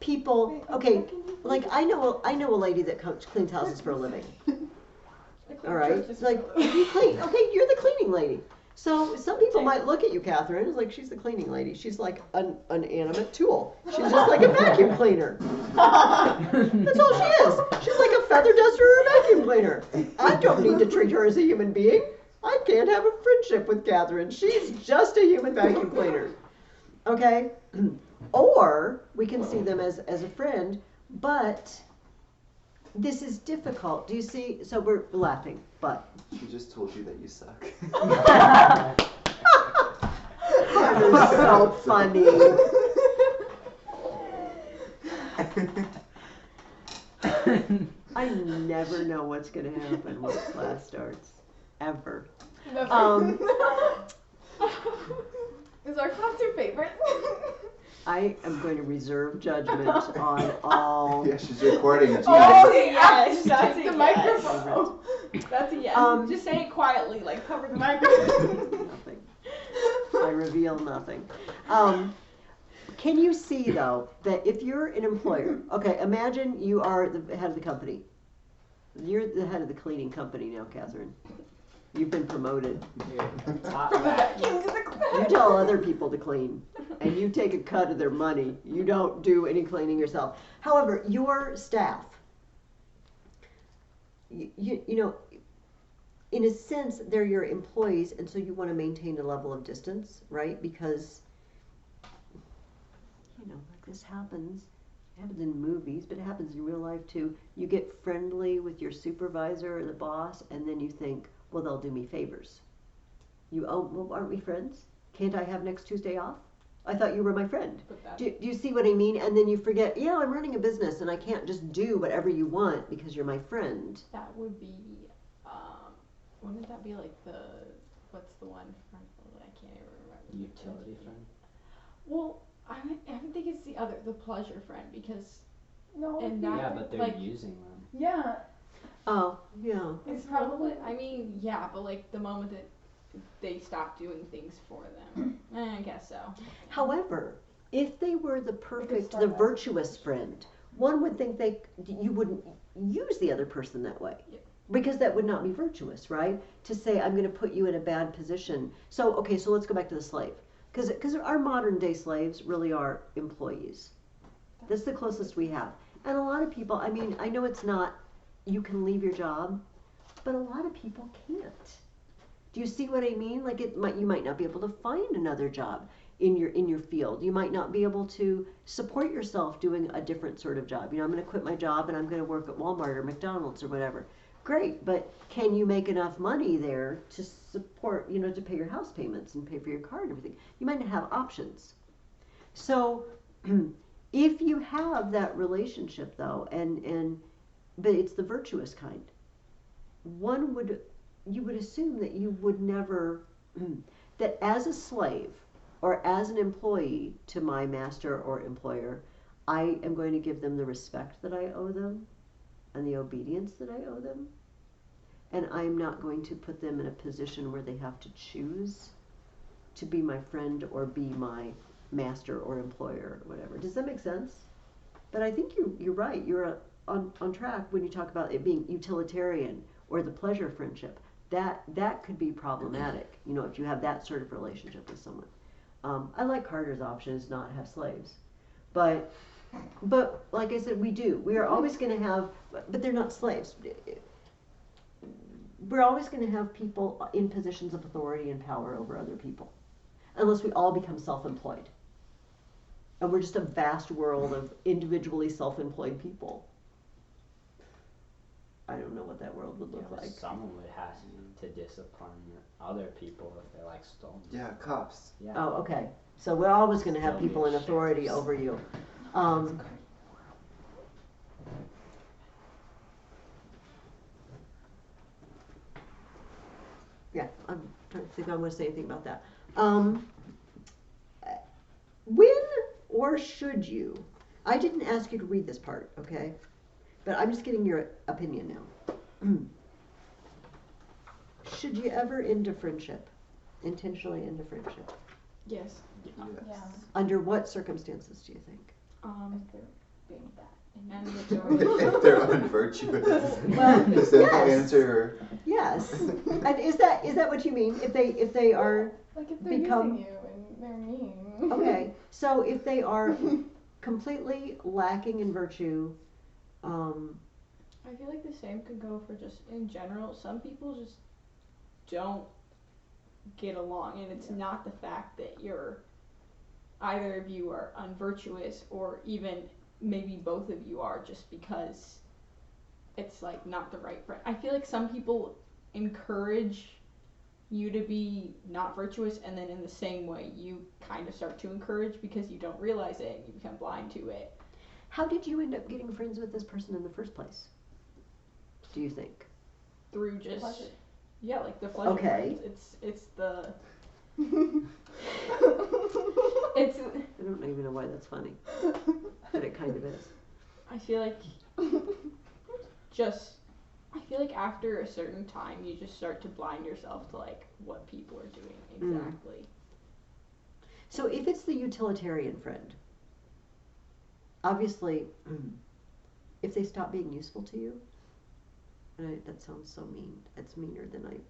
people. Okay, like I know a lady that cleans houses for a living. All right, it's like you clean. Okay, you're the cleaning lady. So some people might look at you, Catherine, as like she's the cleaning lady. She's like an animate tool. She's just like a vacuum cleaner. That's all she is. She's like a feather duster or a vacuum cleaner. I don't need to treat her as a human being. I can't have a friendship with Catherine. She's just a human vacuum cleaner. Okay? Or we can see them as a friend, but this is difficult. Do you see? So we're laughing, but. She just told you that you suck. That is so funny. I never know what's going to happen when class starts. Ever. Never. Is our class your favorite? I am going to reserve judgment on all. Yeah, she's recording it. Oh, yes, that's take a the yes. microphone. That's a yes. Just say it quietly, like cover the Nothing. I reveal nothing. Can you see, though, that if you're an employer, okay, imagine you are the head of the company. You're the head of the cleaning company now, Catherine. You've been promoted. Top From the back. vacuum to the You tell other people to clean, and you take a cut of their money. You don't do any cleaning yourself. However, your staff, you know, in a sense, they're your employees, and so you want to maintain a level of distance, right? Because, you know, like this happens. It happens in movies, but it happens in real life too. You get friendly with your supervisor or the boss, and then you think, well, they'll do me favors. Well, aren't we friends? Can't I have next Tuesday off? I thought you were my friend. Do you see what I mean? And then you forget, yeah, I'm running a business, and I can't just do whatever you want because you're my friend. That would be, wouldn't that be like what's the one from, I can't even remember. Utility friend. Well, I think it's the pleasure friend, because No. And that- Yeah, but they're like- using them. Yeah. Oh, yeah. it's probably, I mean, yeah, but like the moment that they stop doing things for them, I guess so. However, if they were the perfect, start the that. virtuous friend, one would think you wouldn't use the other person that way. Yep. Because that would not be virtuous, right? To say, I'm going to put you in a bad position. So, okay, so let's go back to the slave. Because our modern day slaves really are employees. That's the closest we have. And a lot of people, I mean, I know it's not, you can leave your job, but a lot of people can't. Do you see what I mean? Like you might not be able to find another job in your field. You might not be able to support yourself doing a different sort of job. You know, I'm going to quit my job and I'm going to work at Walmart or McDonald's or whatever. Great, but can you make enough money there to support, you know, to pay your house payments and pay for your car and everything? You might not have options. So if you have that relationship though, but it's the virtuous kind, you would assume that you would never, that as a slave or as an employee to my master or employer, I am going to give them the respect that I owe them and the obedience that I owe them. And I'm not going to put them in a position where they have to choose to be my friend or be my master or employer or whatever. Does that make sense? But I think you're right. You're on track when you talk about it being utilitarian or the pleasure friendship. That could be problematic, you know, if you have that sort of relationship with someone. I like Carter's option is not have slaves. But like I said, we are always going to have, but they're not slaves. We're always going to have people in positions of authority and power over other people, unless we all become self-employed. And we're just a vast world of individually self-employed people. I don't know what that world would look like. Someone would have to discipline other people if they're like stolen. Yeah, cops. Yeah. Oh, okay. So we're always going to have Still people in be authority sheriffs. over you. Yeah, I'm trying to think if I'm going to say anything about that. When or should you? I didn't ask you to read this part, okay? But I'm just getting your opinion now. Should you ever end a friendship? Intentionally end a friendship? Yes. Yes. Yeah. Under what circumstances do you think? If they're being bad. And the majority. If they're unvirtuous. Well, The simple yes. answer. Yes. And is that what you mean? If they are Like if they're become- using you and they're mean. okay, so if they are completely lacking in virtue, I feel like the same could go for just in general. Some people just don't get along, and it's not the fact that either of you are unvirtuous, or even maybe both of you are, just because it's like not the right friend. I feel like some people encourage you to be not virtuous, and then in the same way you kind of start to encourage because you don't realize it and you become blind to it. How did you end up getting friends with this person in the first place? Do you think? Through just Pleasure. yeah, like the pleasure. Okay. It's the it's. I don't even know why that's funny, but it kind of is. I feel like after a certain time you just start to blind yourself to like what people are doing exactly. So if it's the utilitarian friend, obviously, if they stop being useful to you, and that sounds so mean. It's meaner than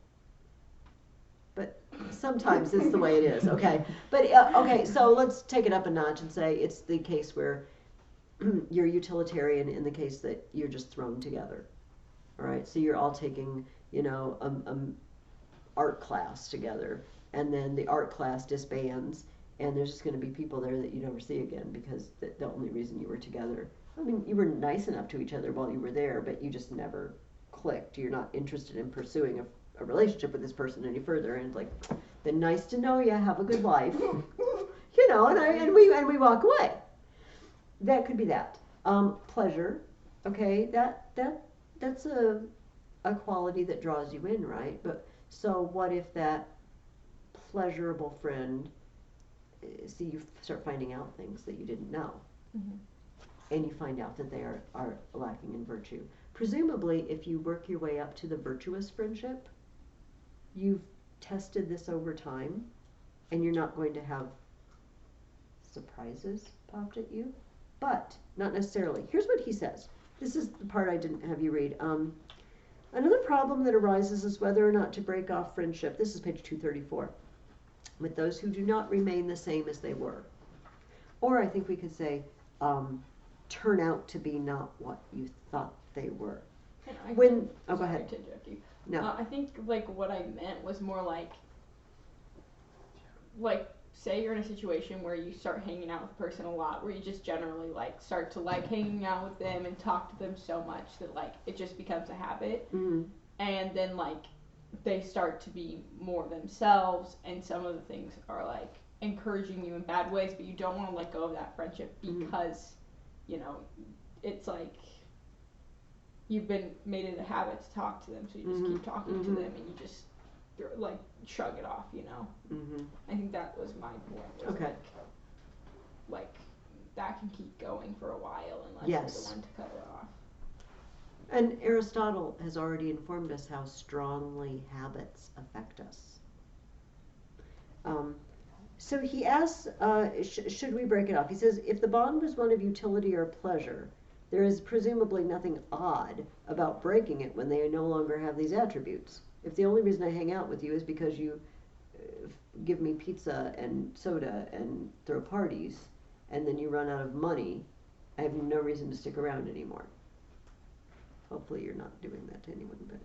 but sometimes it's the way it is, okay? But, okay, so let's take it up a notch and say it's the case where you're utilitarian in the case that you're just thrown together, all right? So you're all taking, art class together, and then the art class disbands, and there's just going to be people there that you never see again because the only reason you were together, I mean, you were nice enough to each other while you were there, but you just never clicked. You're not interested in pursuing a relationship with this person any further, and it's like, been nice to know you, have a good life, and we walk away. That could be that. Pleasure, okay, that's a quality that draws you in, right? But so what if that pleasurable friend, see, you start finding out things that you didn't know, and you find out that they are lacking in virtue. Presumably, if you work your way up to the virtuous friendship, you've tested this over time, and you're not going to have surprises popped at you, but not necessarily. Here's what he says. This is the part I didn't have you read. Another problem that arises is whether or not to break off friendship. This is page 234. With those who do not remain the same as they were. Or I think we could say, turn out to be not what you thought they were. Go ahead. To interrupt you. No. I think like what I meant was more like say you're in a situation where you start hanging out with a person a lot, where you just generally like start to like hanging out with them and talk to them so much that like it just becomes a habit, and then like they start to be more themselves, and some of the things are like encouraging you in bad ways, but you don't want to let go of that friendship because it's like you've been made it a habit to talk to them, so you just keep talking to them, and you just like shrug it off, I think that was my point. Okay. Like that can keep going for a while unless Yes. you're the one to cut it off. And Aristotle has already informed us how strongly habits affect us. So he asks, should we break it off? He says, if the bond was one of utility or pleasure, there is presumably nothing odd about breaking it when they no longer have these attributes. If the only reason I hang out with you is because you give me pizza and soda and throw parties, and then you run out of money, I have no reason to stick around anymore. Hopefully you're not doing that to anyone, but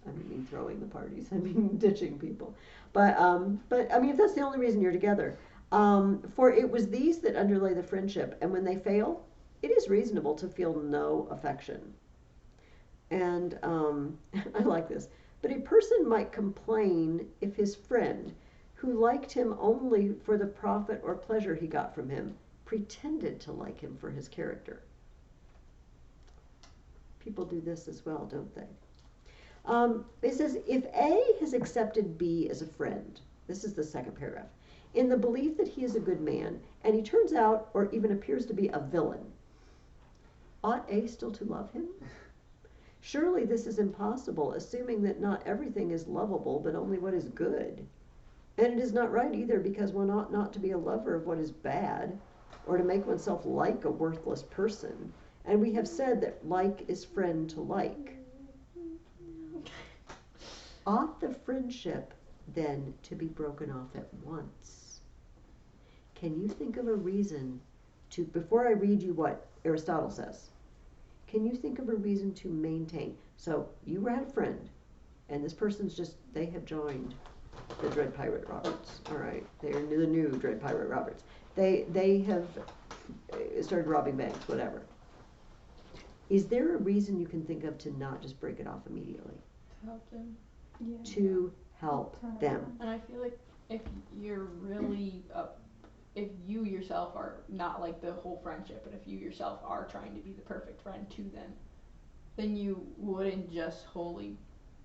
I don't mean throwing the parties, I mean ditching people. But I mean, if that's the only reason you're together. For it was these that underlay the friendship, and when they fail, it is reasonable to feel no affection. And I like this. But a person might complain if his friend, who liked him only for the profit or pleasure he got from him, pretended to like him for his character. People do this as well, don't they? It says, if A has accepted B as a friend, this is the second paragraph, in the belief that he is a good man, and he turns out or even appears to be a villain, ought A still to love him? Surely this is impossible, assuming that not everything is lovable, but only what is good. And it is not right either, because one ought not to be a lover of what is bad, or to make oneself like a worthless person. And we have said that like is friend to like. Ought the friendship, then, to be broken off at once? Can you think of a reason to, before I read you what Aristotle says, can you think of a reason to maintain? So you had a friend, and this person's just, they have joined the Dread Pirate Roberts. All right, they are the new Dread Pirate Roberts. They have started robbing banks, whatever. Is there a reason you can think of to not just break it off immediately? To help them. To help them. And I feel like if you're really if you yourself are not like the whole friendship, but if you yourself are trying to be the perfect friend to them, then you wouldn't just wholly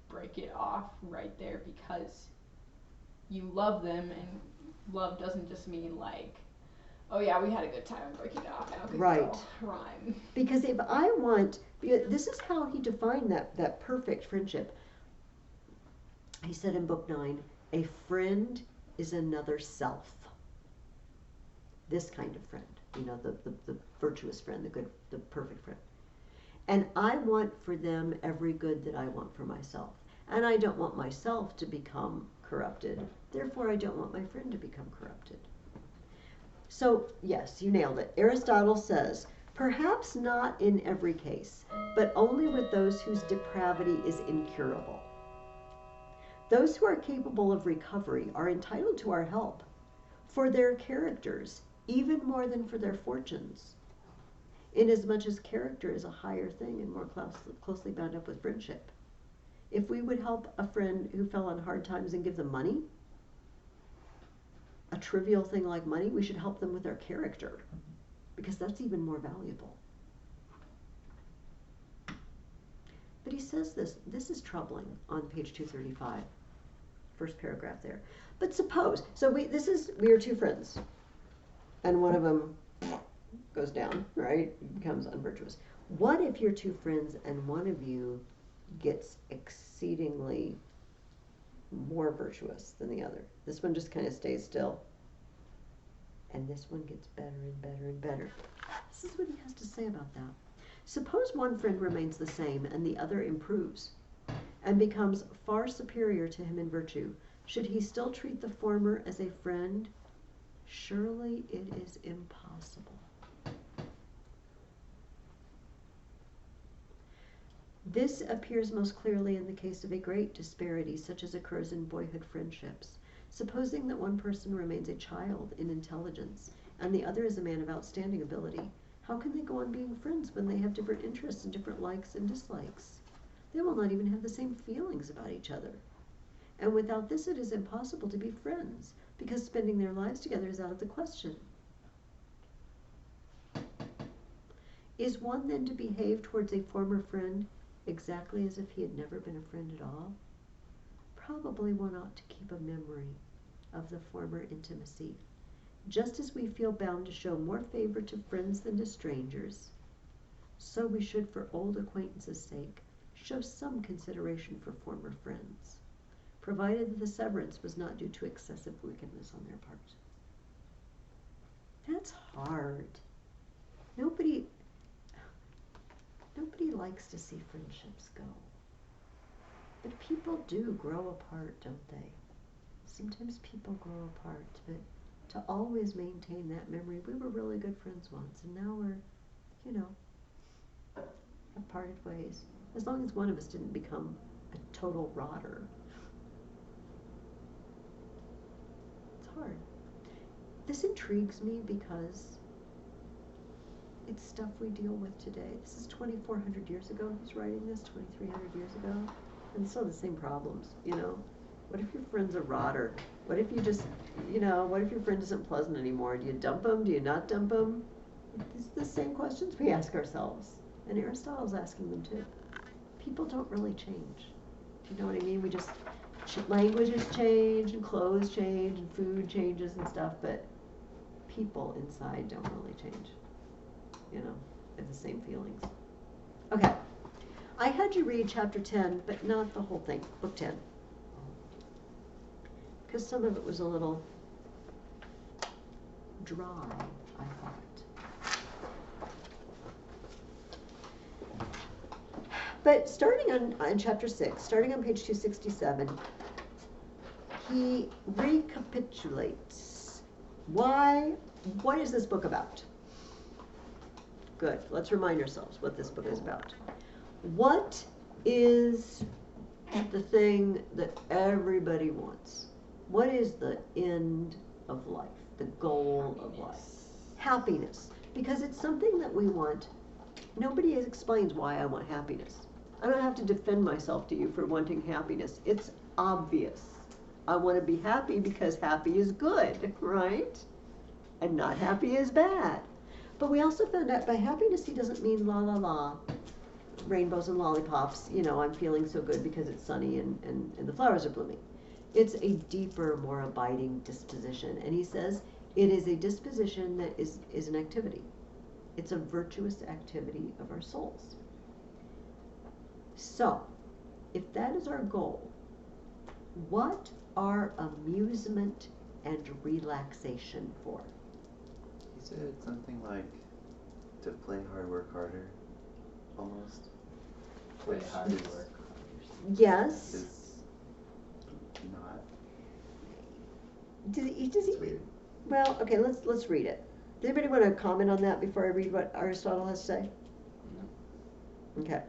break it off right there because you love them, and love doesn't just mean like, oh yeah, we had a good time and break it off. Now we Right. go rhyme. Because if I want, this is how he defined that perfect friendship. He said in book 9, a friend is another self. This kind of friend, the virtuous friend, the good, the perfect friend. And I want for them every good that I want for myself. And I don't want myself to become corrupted. Therefore, I don't want my friend to become corrupted. So, yes, you nailed it. Aristotle says, perhaps not in every case, but only with those whose depravity is incurable. Those who are capable of recovery are entitled to our help for their characters, even more than for their fortunes, inasmuch as character is a higher thing and more closely bound up with friendship. If we would help a friend who fell on hard times and give them money, a trivial thing like money, we should help them with their character, because that's even more valuable. But he says this is troubling on page 235, first paragraph there. But suppose, so we are two friends, and one of them goes down, right? Becomes unvirtuous. What if you're two friends and one of you gets exceedingly more virtuous than the other? This one just kind of stays still, and this one gets better and better and better. This is what he has to say about that. Suppose one friend remains the same and the other improves and becomes far superior to him in virtue. Should he still treat the former as a friend? Surely it is impossible. This appears most clearly in the case of a great disparity such as occurs in boyhood friendships. Supposing that one person remains a child in intelligence and the other is a man of outstanding ability, how can they go on being friends when they have different interests and different likes and dislikes? They will not even have the same feelings about each other. And without this it is impossible to be friends, because spending their lives together is out of the question. Is one then to behave towards a former friend exactly as if he had never been a friend at all? Probably one ought to keep a memory of the former intimacy, just as we feel bound to show more favor to friends than to strangers. So we should, for old acquaintances' sake, show some consideration for former friends, provided that the severance was not due to excessive wickedness on their part. That's hard. Nobody likes to see friendships go. But people do grow apart, don't they? Sometimes people grow apart, but to always maintain that memory, we were really good friends once, and now we're, have parted ways. As long as one of us didn't become a total rotter. It's hard. This intrigues me because it's stuff we deal with today. This is 2,400 years ago he's writing this, 2,300 years ago. And still the same problems, What if your friend's a rotter? What if you just, what if your friend isn't pleasant anymore? Do you dump him? Do you not dump him? These are the same questions we ask ourselves. And Aristotle's asking them too. People don't really change. Do you know what I mean? We just, languages change and clothes change and food changes and stuff, but people inside don't really change. Have the same feelings. Okay. I had you read chapter 10, but not the whole thing, book 10. Because some of it was a little dry, I thought. But starting on chapter 6, starting on page 267, he recapitulates what is this book about? Good. Let's remind ourselves what this book is about. What is the thing that everybody wants? What is the end of life? The goal of life? Happiness. Because it's something that we want. Nobody explains why I want happiness. I don't have to defend myself to you for wanting happiness. It's obvious. I want to be happy because happy is good, right? And not happy is bad. But we also found out by happiness, he doesn't mean la la la, rainbows and lollipops, I'm feeling so good because it's sunny and the flowers are blooming. It's a deeper, more abiding disposition. And he says it is a disposition that is an activity. It's a virtuous activity of our souls. So, if that is our goal, what are amusement and relaxation for? He said something like to play hard, work harder, almost. Play hard, Is- work. Yes. Is not. Does he, It's weird. well, okay, let's read it. Does anybody want to comment on that before I read what Aristotle has to say? No. Okay.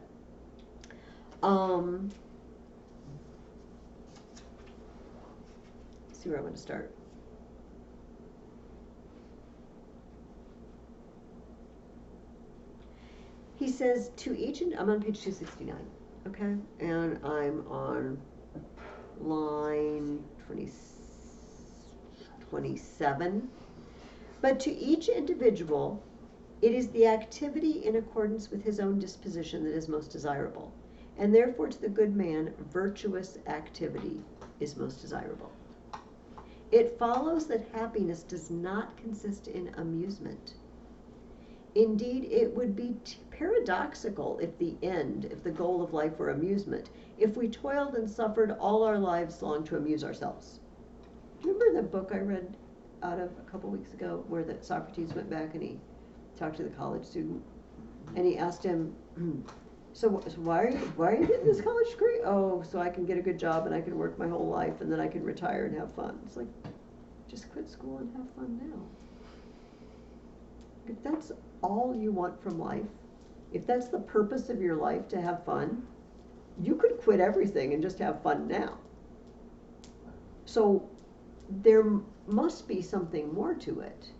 See where I want to start. He says to each, I'm on page 269, okay? And I'm on line 27. But to each individual, it is the activity in accordance with his own disposition that is most desirable. And therefore to the good man, virtuous activity is most desirable. It follows that happiness does not consist in amusement. Indeed, it would be paradoxical if the goal of life were amusement, if we toiled and suffered all our lives long to amuse ourselves. Do you remember the book I read out of a couple weeks ago where that Socrates went back and he talked to the college student and he asked him, so why are you getting this college degree? Oh, so I can get a good job and I can work my whole life and then I can retire and have fun. It's like, just quit school and have fun now. If that's all you want from life, if that's the purpose of your life to have fun, you could quit everything and just have fun now. So there must be something more to it.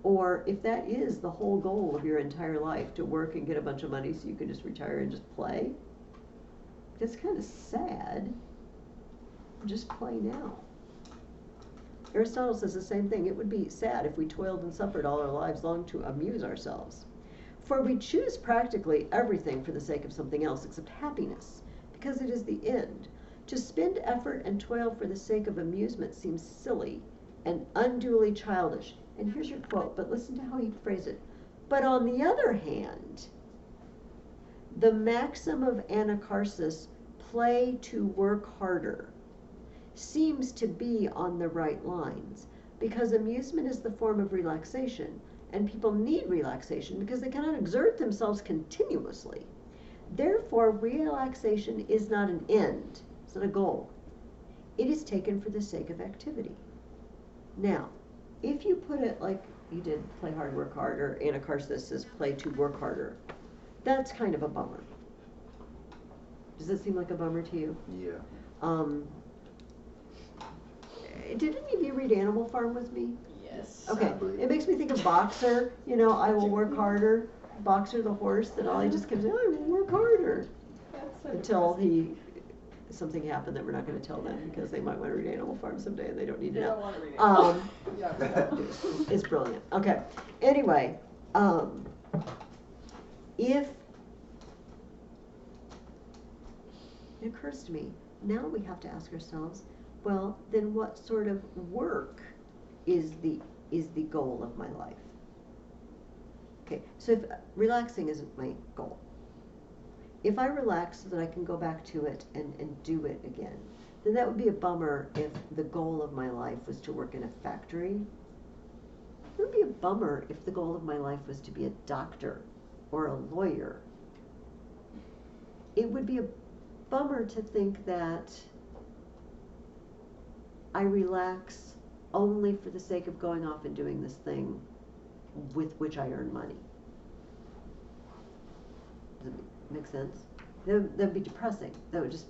Or if that is the whole goal of your entire life, to work and get a bunch of money so you can just retire and just play, that's kind of sad. Just play now. Aristotle says the same thing. It would be sad if we toiled and suffered all our lives long to amuse ourselves. For we choose practically everything for the sake of something else except happiness, because it is the end. To spend effort and toil for the sake of amusement seems silly and unduly childish. And here's your quote, but listen to how he phrased it. But on the other hand, the maxim of Anacharsis, play to work harder, seems to be on the right lines, because amusement is the form of relaxation, and people need relaxation because they cannot exert themselves continuously. Therefore, relaxation is not an end, it's not a goal. It is taken for the sake of activity. Now, if you put it like you did, play hard, work harder, Anacharsis says play to work harder, that's kind of a bummer. Does it seem like a bummer to you? Yeah. Did any of you read Animal Farm with me? Yes. Okay, Sadly. it makes me think of Boxer, I will work harder, Boxer the horse, that all he just kept saying, I will work harder. That's so Until depressing. something happened that we're not going to tell them because they might want to read Animal Farm someday and they don't need to You don't know. want to read it. Um, It's brilliant. Okay, anyway, if it occurs to me, now we have to ask ourselves, well, then what sort of work is the goal of my life? Okay, so if relaxing isn't my goal, if I relax so that I can go back to it and do it again, then that would be a bummer if the goal of my life was to work in a factory. It would be a bummer if the goal of my life was to be a doctor or a lawyer. It would be a bummer to think that I relax only for the sake of going off and doing this thing with which I earn money. Does it make sense? That would be depressing. That would just,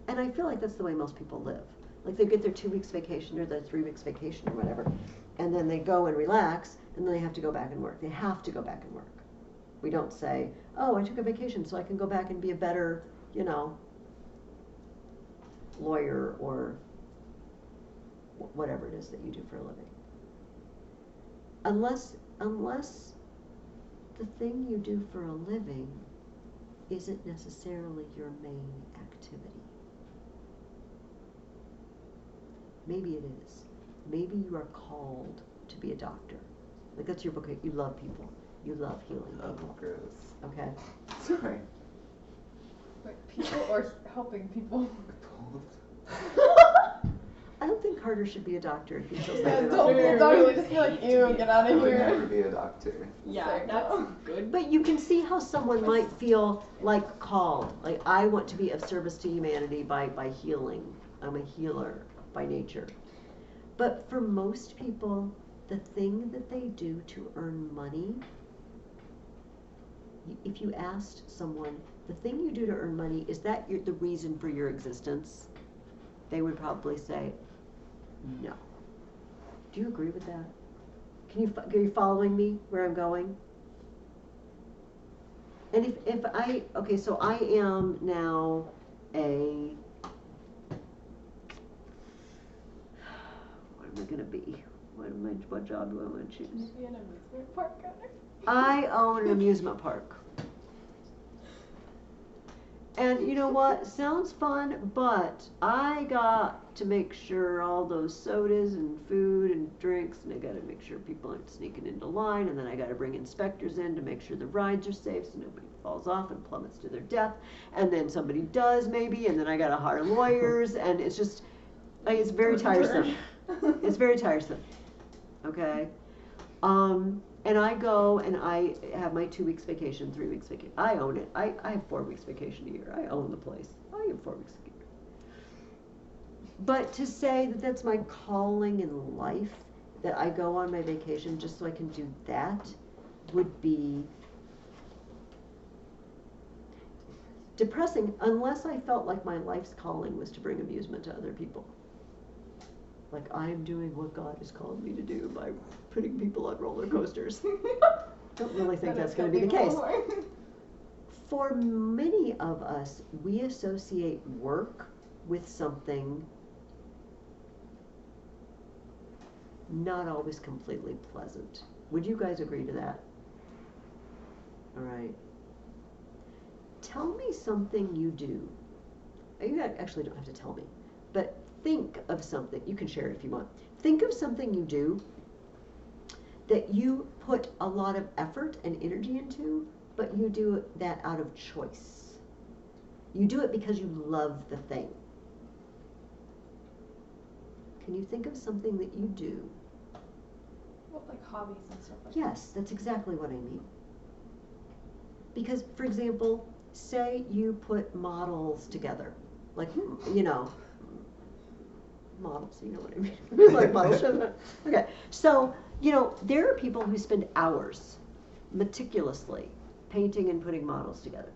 and I feel like that's the way most people live. Like they get their 2 weeks vacation or their 3 weeks vacation or whatever, and then they go and relax, and then they have to go back and work. They have to go back and work. We don't say, oh, I took a vacation so I can go back and be a better, lawyer or whatever it is that you do for a living. Unless the thing you do for a living isn't necessarily your main activity. Maybe it is. Maybe you are called to be a doctor. Like that's your vocation. You love people. You love healing people. Gross. Okay. Sorry. Like people or helping people. I don't think Carter should be a doctor if he feels Yeah, like don't be a that. doctor. Just be like, ew, get out I of would here. never be a doctor. Yeah, that's good. But you can see how someone might feel like called. Like I want to be of service to humanity by healing. I'm a healer by nature. But for most people, the thing that they do to earn money, if you asked someone, the thing you do to earn money, is that the reason for your existence? They would probably say, no. Do you agree with that? Are you following me where I'm going? And so I am now what am I going to be? What job do I want to choose? Maybe an amusement park owner. I own an amusement park. And you know what? Sounds fun, but I got to make sure all those sodas and food and drinks, and I got to make sure people aren't sneaking into line, and then I got to bring inspectors in to make sure the rides are safe so nobody falls off and plummets to their death, and then somebody does maybe, and then I got to hire lawyers, and it's just, it's very tiresome. It's very tiresome. Okay? And I go and I have my 2 weeks vacation, 3 weeks vacation. I own it. I have 4 weeks vacation a year. I own the place. I have 4 weeks a year. But to say that that's my calling in life, that I go on my vacation just so I can do that, would be depressing unless I felt like my life's calling was to bring amusement to other people. Like I'm doing what God has called me to do by putting people on roller coasters. Don't really think that's going to be the case. For many of us, we associate work with something not always completely pleasant. Would you guys agree to that? All right. Tell me something you do. You actually don't have to tell me, but think of something. You can share it if you want. Think of something you do that you put a lot of effort and energy into, but you do that out of choice. You do it because you love the thing. Can you think of something that you do? Well, like hobbies and stuff like Yes, that's exactly what I mean. Because, for example, say you put models together. Like, models, you know what I mean? Like models. Okay, so, there are people who spend hours meticulously painting and putting models together.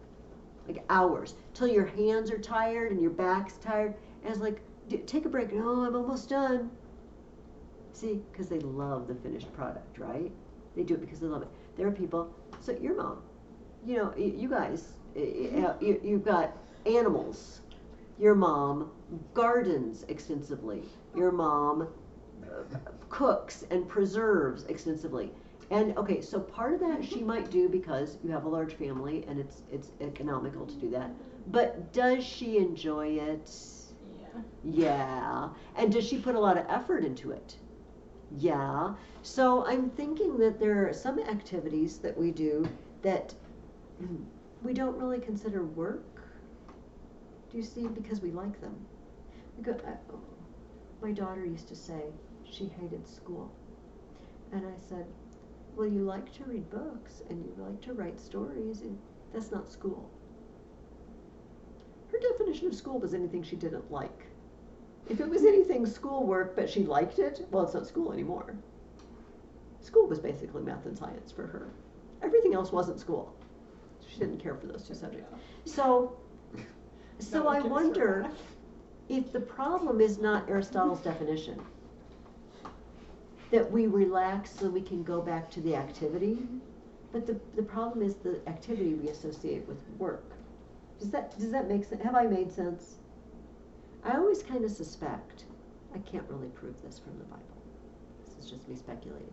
Like hours, till your hands are tired and your back's tired. And it's like, take a break. Oh, I'm almost done. See, because they love the finished product, right? They do it because they love it. There are people, so your mom, you guys, you've got animals. Your mom gardens extensively. Your mom cooks and preserves extensively. And okay, so part of that she might do because you have a large family and it's economical to do that. But does she enjoy it? Yeah. Yeah. And does she put a lot of effort into it? Yeah. So I'm thinking that there are some activities that we do that we don't really consider work. Do you see? Because we like them. My daughter used to say she hated school. And I said, well, you like to read books and you like to write stories, and that's not school. Her definition of school was anything she didn't like. If it was anything schoolwork but she liked it, well, it's not school anymore. School was basically math and science for her. Everything else wasn't school. She didn't care for those two subjects. So I wonder if the problem is not Aristotle's definition, that we relax so we can go back to the activity, but the problem is the activity we associate with work. Does that make sense? Have I made sense? I always kind of suspect I can't really prove this from the Bible. This is just me speculating.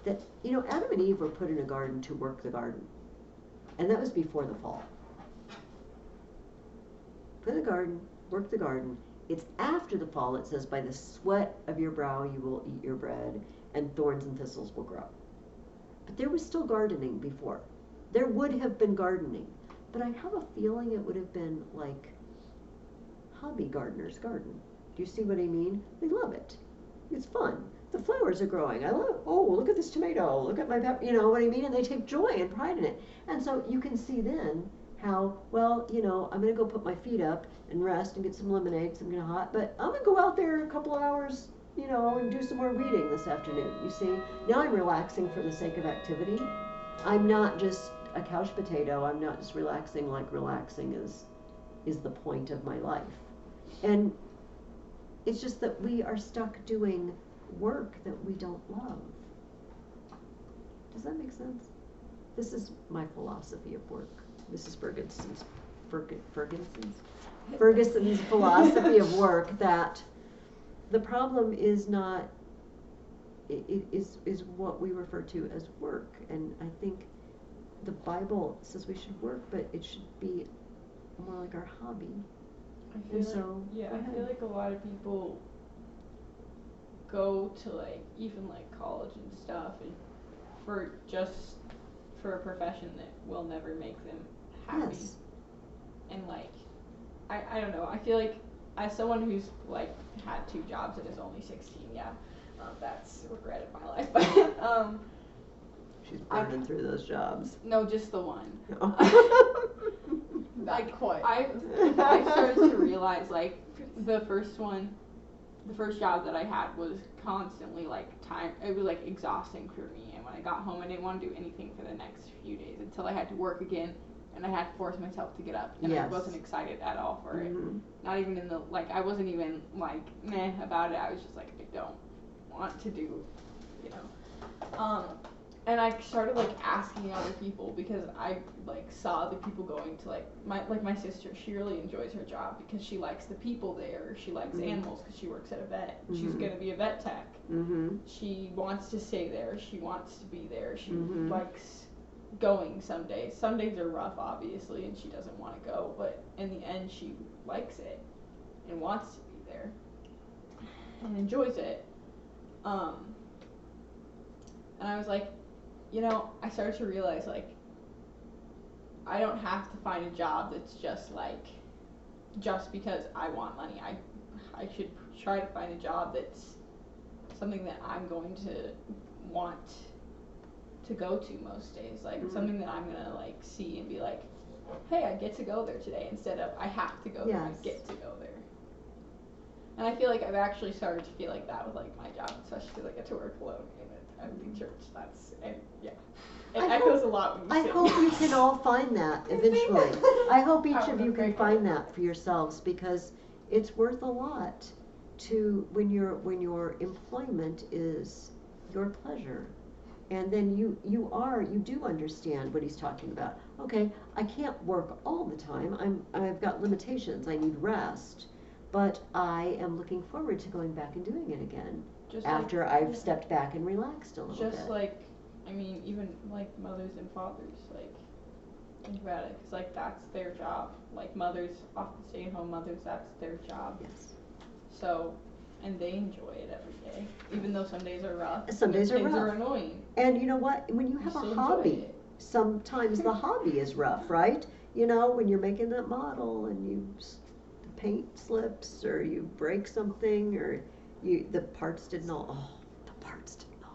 That, Adam and Eve were put in a garden to work the garden. And that was before the fall. Put in the garden, work the garden. It's after the fall, it says, by the sweat of your brow you will eat your bread, and thorns and thistles will grow. But there was still gardening before. There would have been gardening. But I have a feeling it would have been like hobby gardener's garden. Do you see what I mean? They love it. It's fun. The flowers are growing. I love, look at this tomato. Look at my pepper. You know what I mean? And they take joy and pride in it. And so you can see then how, I'm going to go put my feet up and rest and get some lemonade, something hot. But I'm going to go out there a couple of hours, and do some more weeding this afternoon. You see? Now I'm relaxing for the sake of activity. I'm not just a couch potato. I'm not just relaxing like relaxing is the point of my life. And it's just that we are stuck doing work that we don't love. Does that make sense? This is my philosophy of work. This is Ferguson's philosophy of work, that the problem is not, it is what we refer to as work. And I think the Bible says we should work, but it should be more like our hobby. I feel like a lot of people go to even college and stuff and for a profession that will never make them happy. Yes. And I don't know, I feel like as someone who's had 2 jobs and is only 16, that's regretted my life. But she's burning through those jobs. No, just the one. Not quite. I started to realize the first job that I had was constantly time. It was exhausting for me, and when I got home, I didn't want to do anything for the next few days until I had to work again, and I had to force myself to get up, and I wasn't excited at all for it. Not even in the I wasn't even meh about it. I was just I don't want to do, And I started asking other people, because I saw the people going to my sister. She really enjoys her job because she likes the people there. She likes animals because she works at a vet. She's gonna be a vet tech. She wants to stay there. She wants to be there. She likes going some days. Some days are rough, obviously, and she doesn't want to go. But in the end, she likes it and wants to be there and enjoys it. And I was I started to realize, I don't have to find a job that's just because I want money. I should try to find a job that's something that I'm going to want to go to most days. Something that I'm going to, see and be hey, I get to go there today, instead of I have to go there, I get to go there. And I feel I've actually started to feel that with, my job, especially because I get to work alone in an empty church. It echoes a lot when you I hope you can all find that eventually. I hope each of you can find that for yourselves, because it's worth a lot to when your employment is your pleasure. And then you do understand what he's talking about. Okay, I can't work all the time. I've got limitations. I need rest. But I am looking forward to going back and doing it again after I've stepped back and relaxed a little bit. Just even mothers and fathers, think about it, because that's their job. Mothers, often stay-at-home mothers, that's their job. Yes. So, and they enjoy it every day, even though some days are rough. Some days are rough. Kids are annoying. And you know what? When you have a hobby, sometimes the hobby is rough, right? When you're making that model and the paint slips, or you break something, or the parts didn't all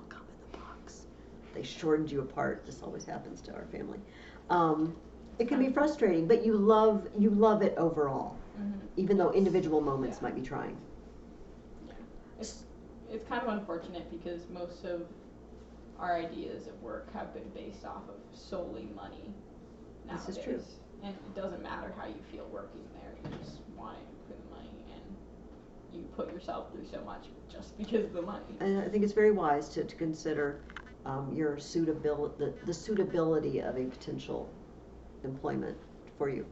come in the box. They shortened you apart. This always happens to our family. It can be frustrating, but you love it overall, even though individual moments might be trying. Yeah. It's kind of unfortunate, because most of our ideas of work have been based off of solely money nowadays. This is true. And it doesn't matter how you feel working there. You just want it for the money, and you put yourself through so much just because of the money. And I think it's very wise to consider your suitability, the suitability of a potential employment for you.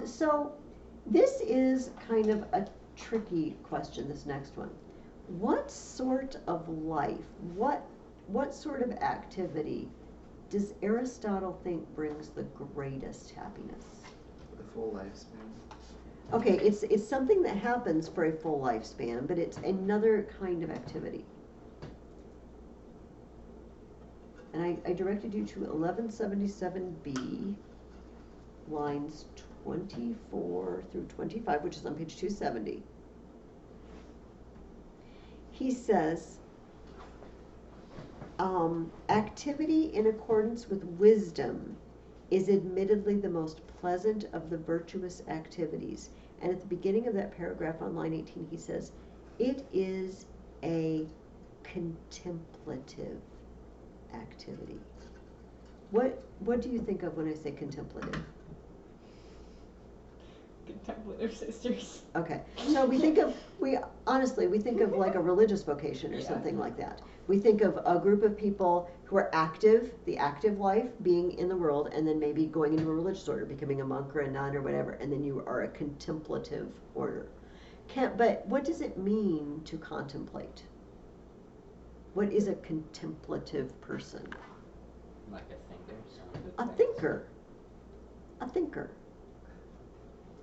So this is kind of a tricky question, this next one. What sort of life, what sort of activity does Aristotle think brings the greatest happiness? The full lifespan. Okay, it's something that happens for a full lifespan, but it's another kind of activity. And I directed you to 1177b, lines 24 through 25, which is on page 270. He says, activity in accordance with wisdom is admittedly the most pleasant of the virtuous activities. And at the beginning of that paragraph on line 18, he says, it is a contemplative activity. What do you think of when I say contemplative? Contemplative sisters. Okay, so we think of like a religious vocation or Yeah. something like that. We think of a group of people who are active, the active life, being in the world, and then maybe going into a religious order, becoming a monk or a nun or whatever, and then you are a contemplative order. But what does it mean to contemplate? What is a contemplative person? Like a thinker, someone who A thinks. thinker. A thinker.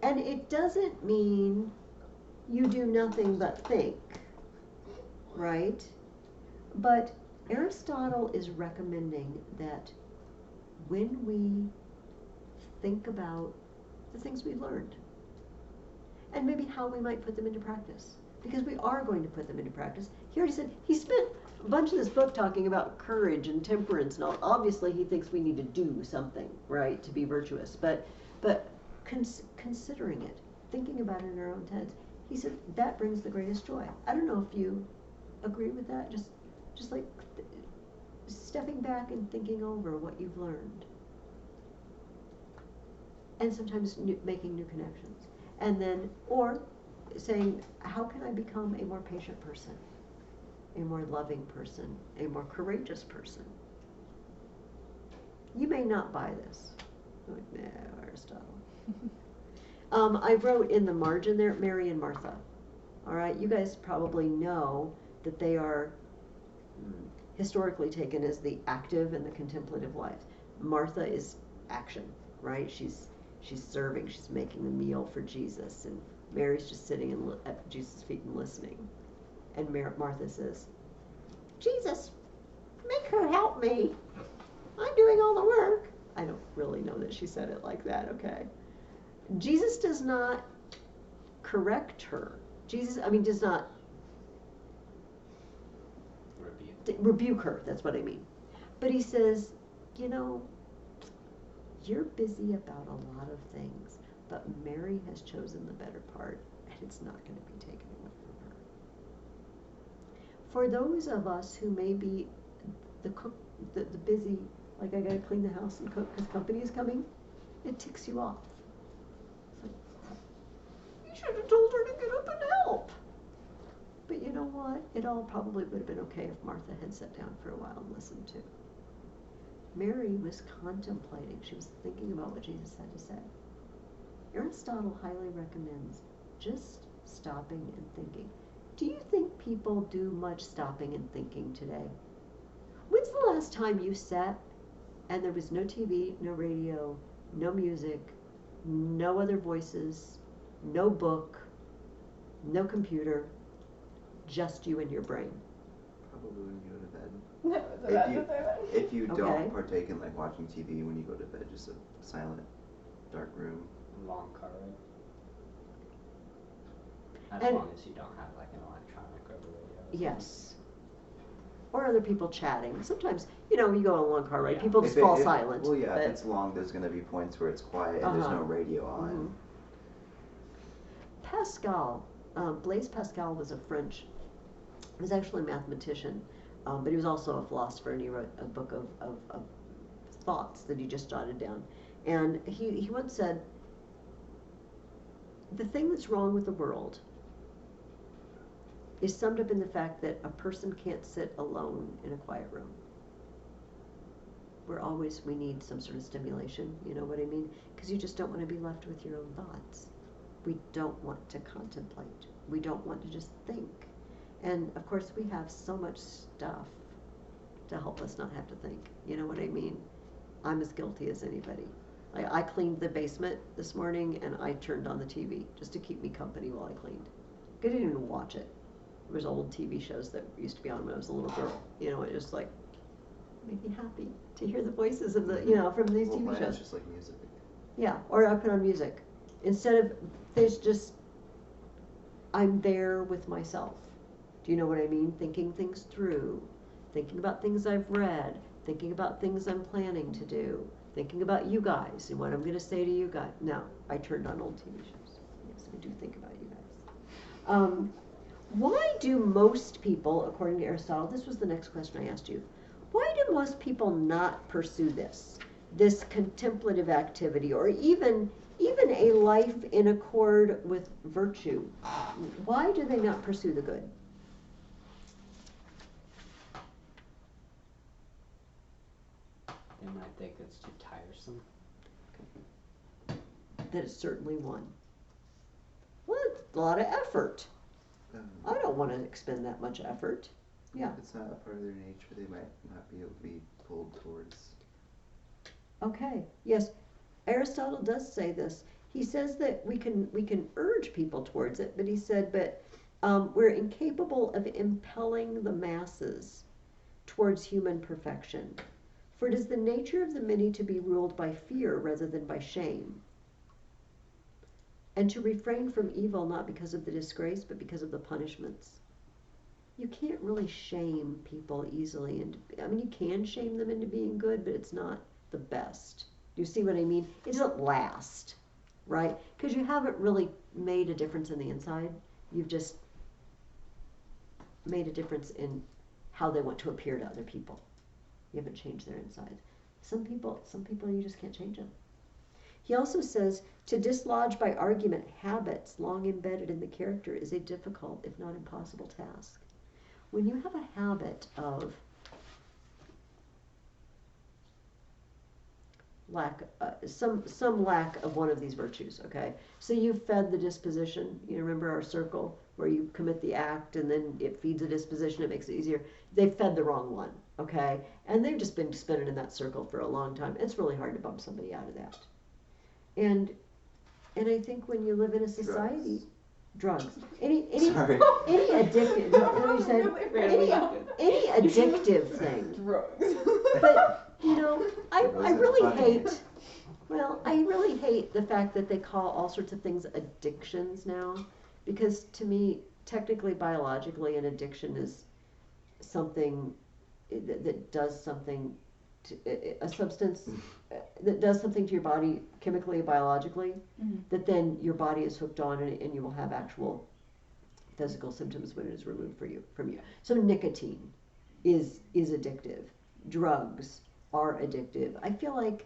And it doesn't mean you do nothing but think, right? But Aristotle is recommending that when we think about the things we learned, and maybe how we might put them into practice, because we are going to put them into practice. He already said, he spent a bunch of this book talking about courage and temperance and all. Obviously he thinks we need to do something, right, to be virtuous, but considering it, thinking about it in our own heads, he said that brings the greatest joy. I don't know if you agree with that, just like stepping back and thinking over what you've learned. And sometimes making new connections. And then, or saying, how can I become a more patient person, a more loving person, a more courageous person? You may not buy this. I'm like, no, Aristotle. I wrote in the margin there, Mary and Martha. All right, you guys probably know that they are historically taken as the active and the contemplative life. Martha is action, right? She's serving, she's making the meal for Jesus, and Mary's just sitting at Jesus' feet and listening. And Martha says, Jesus, make her help me. I'm doing all the work. I don't really know that she said it like that, okay? Jesus does not correct her. Does not rebuke her, that's what I mean. But he says, you're busy about a lot of things, but Mary has chosen the better part, and it's not going to be taken away from her. For those of us who may be the busy, like I gotta clean the house and cook because company is coming, it ticks you off. You should have told her to get up and help. But you know what? It all probably would have been okay if Martha had sat down for a while and listened too. Mary was contemplating. She was thinking about what Jesus had to say. Aristotle highly recommends just stopping and thinking. Do you think people do much stopping and thinking today? When's the last time you sat and there was no TV, no radio, no music, no other voices, no book, no computer, just you and your brain? Probably when you go to bed. I was about to say that. If you Okay. don't partake in like watching TV when you go to bed, just a silent, dark room. Long car ride. As And- long as you don't have like an electronic or a radio. Yes. Or other people chatting. Sometimes, you go on a long car ride, Yeah. people just fall silent. Well, yeah, but- if it's long, there's going to be points where it's quiet and there's Uh-huh. no radio on. Mhm. Pascal, Blaise Pascal was he was actually a mathematician, but he was also a philosopher, and he wrote a book of thoughts that he just jotted down. And he once said, the thing that's wrong with the world is summed up in the fact that a person can't sit alone in a quiet room. We need some sort of stimulation, you know what I mean? Because you just don't want to be left with your own thoughts. we don't want to contemplate. We don't want to just think. And of course, we have so much stuff to help us not have to think. You know what I mean? I'm as guilty as anybody. I cleaned the basement this morning and I turned on the TV just to keep me company while I cleaned. I didn't even watch it. There was old TV shows that used to be on when I was a little girl. You know, it just like made me happy to hear the voices of the, you know, from these TV shows. It's just like music. Yeah, or I put on music. Instead of, there's just, I'm there with myself. Do you know what I mean? Thinking things through, thinking about things I've read, thinking about things I'm planning to do, thinking about you guys and what I'm going to say to you guys. No, I turned on old TV shows. Yes, I do think about you guys. Why do most people, according to Aristotle, this was the next question I asked you, why do most people not pursue this contemplative activity, or even a life in accord with virtue? Why do they not pursue the good? They might think it's too tiresome. That is certainly one. Well, it's a lot of effort. I don't want to expend that much effort. Yeah. If it's not a part of their nature, they might not be able to be pulled towards. Okay. Yes. Aristotle does say this. He says that we can urge people towards it, but he said, we're incapable of impelling the masses towards human perfection. For it is the nature of the many to be ruled by fear rather than by shame, and to refrain from evil not because of the disgrace, but because of the punishments. You can't really shame people easily. And I mean, you can shame them into being good, but it's not the best. Do you see what I mean? It doesn't last, right? Because you haven't really made a difference in the inside. You've just made a difference in how they want to appear to other people. You haven't changed their inside. Some people you just can't change them. He also says, to dislodge by argument habits long embedded in the character is a difficult, if not impossible, task. When you have a habit of some lack of one of these virtues, okay? So you fed the disposition. You remember our circle where you commit the act and then it feeds a disposition, it makes it easier. They fed the wrong one, okay? And they've just been spinning in that circle for a long time. It's really hard to bump somebody out of that. And I think when you live in a society, drugs. Any addictive, no, you said, any addictive thing. Drugs. But you know, I really funny? hate. Well, I really hate the fact that they call all sorts of things addictions now, because to me, technically, biologically, an addiction is something that does something to a substance that does something to your body chemically and biologically, that then your body is hooked on, and you will have actual physical symptoms when it is removed from you. So nicotine is addictive. Drugs are addictive. I feel like,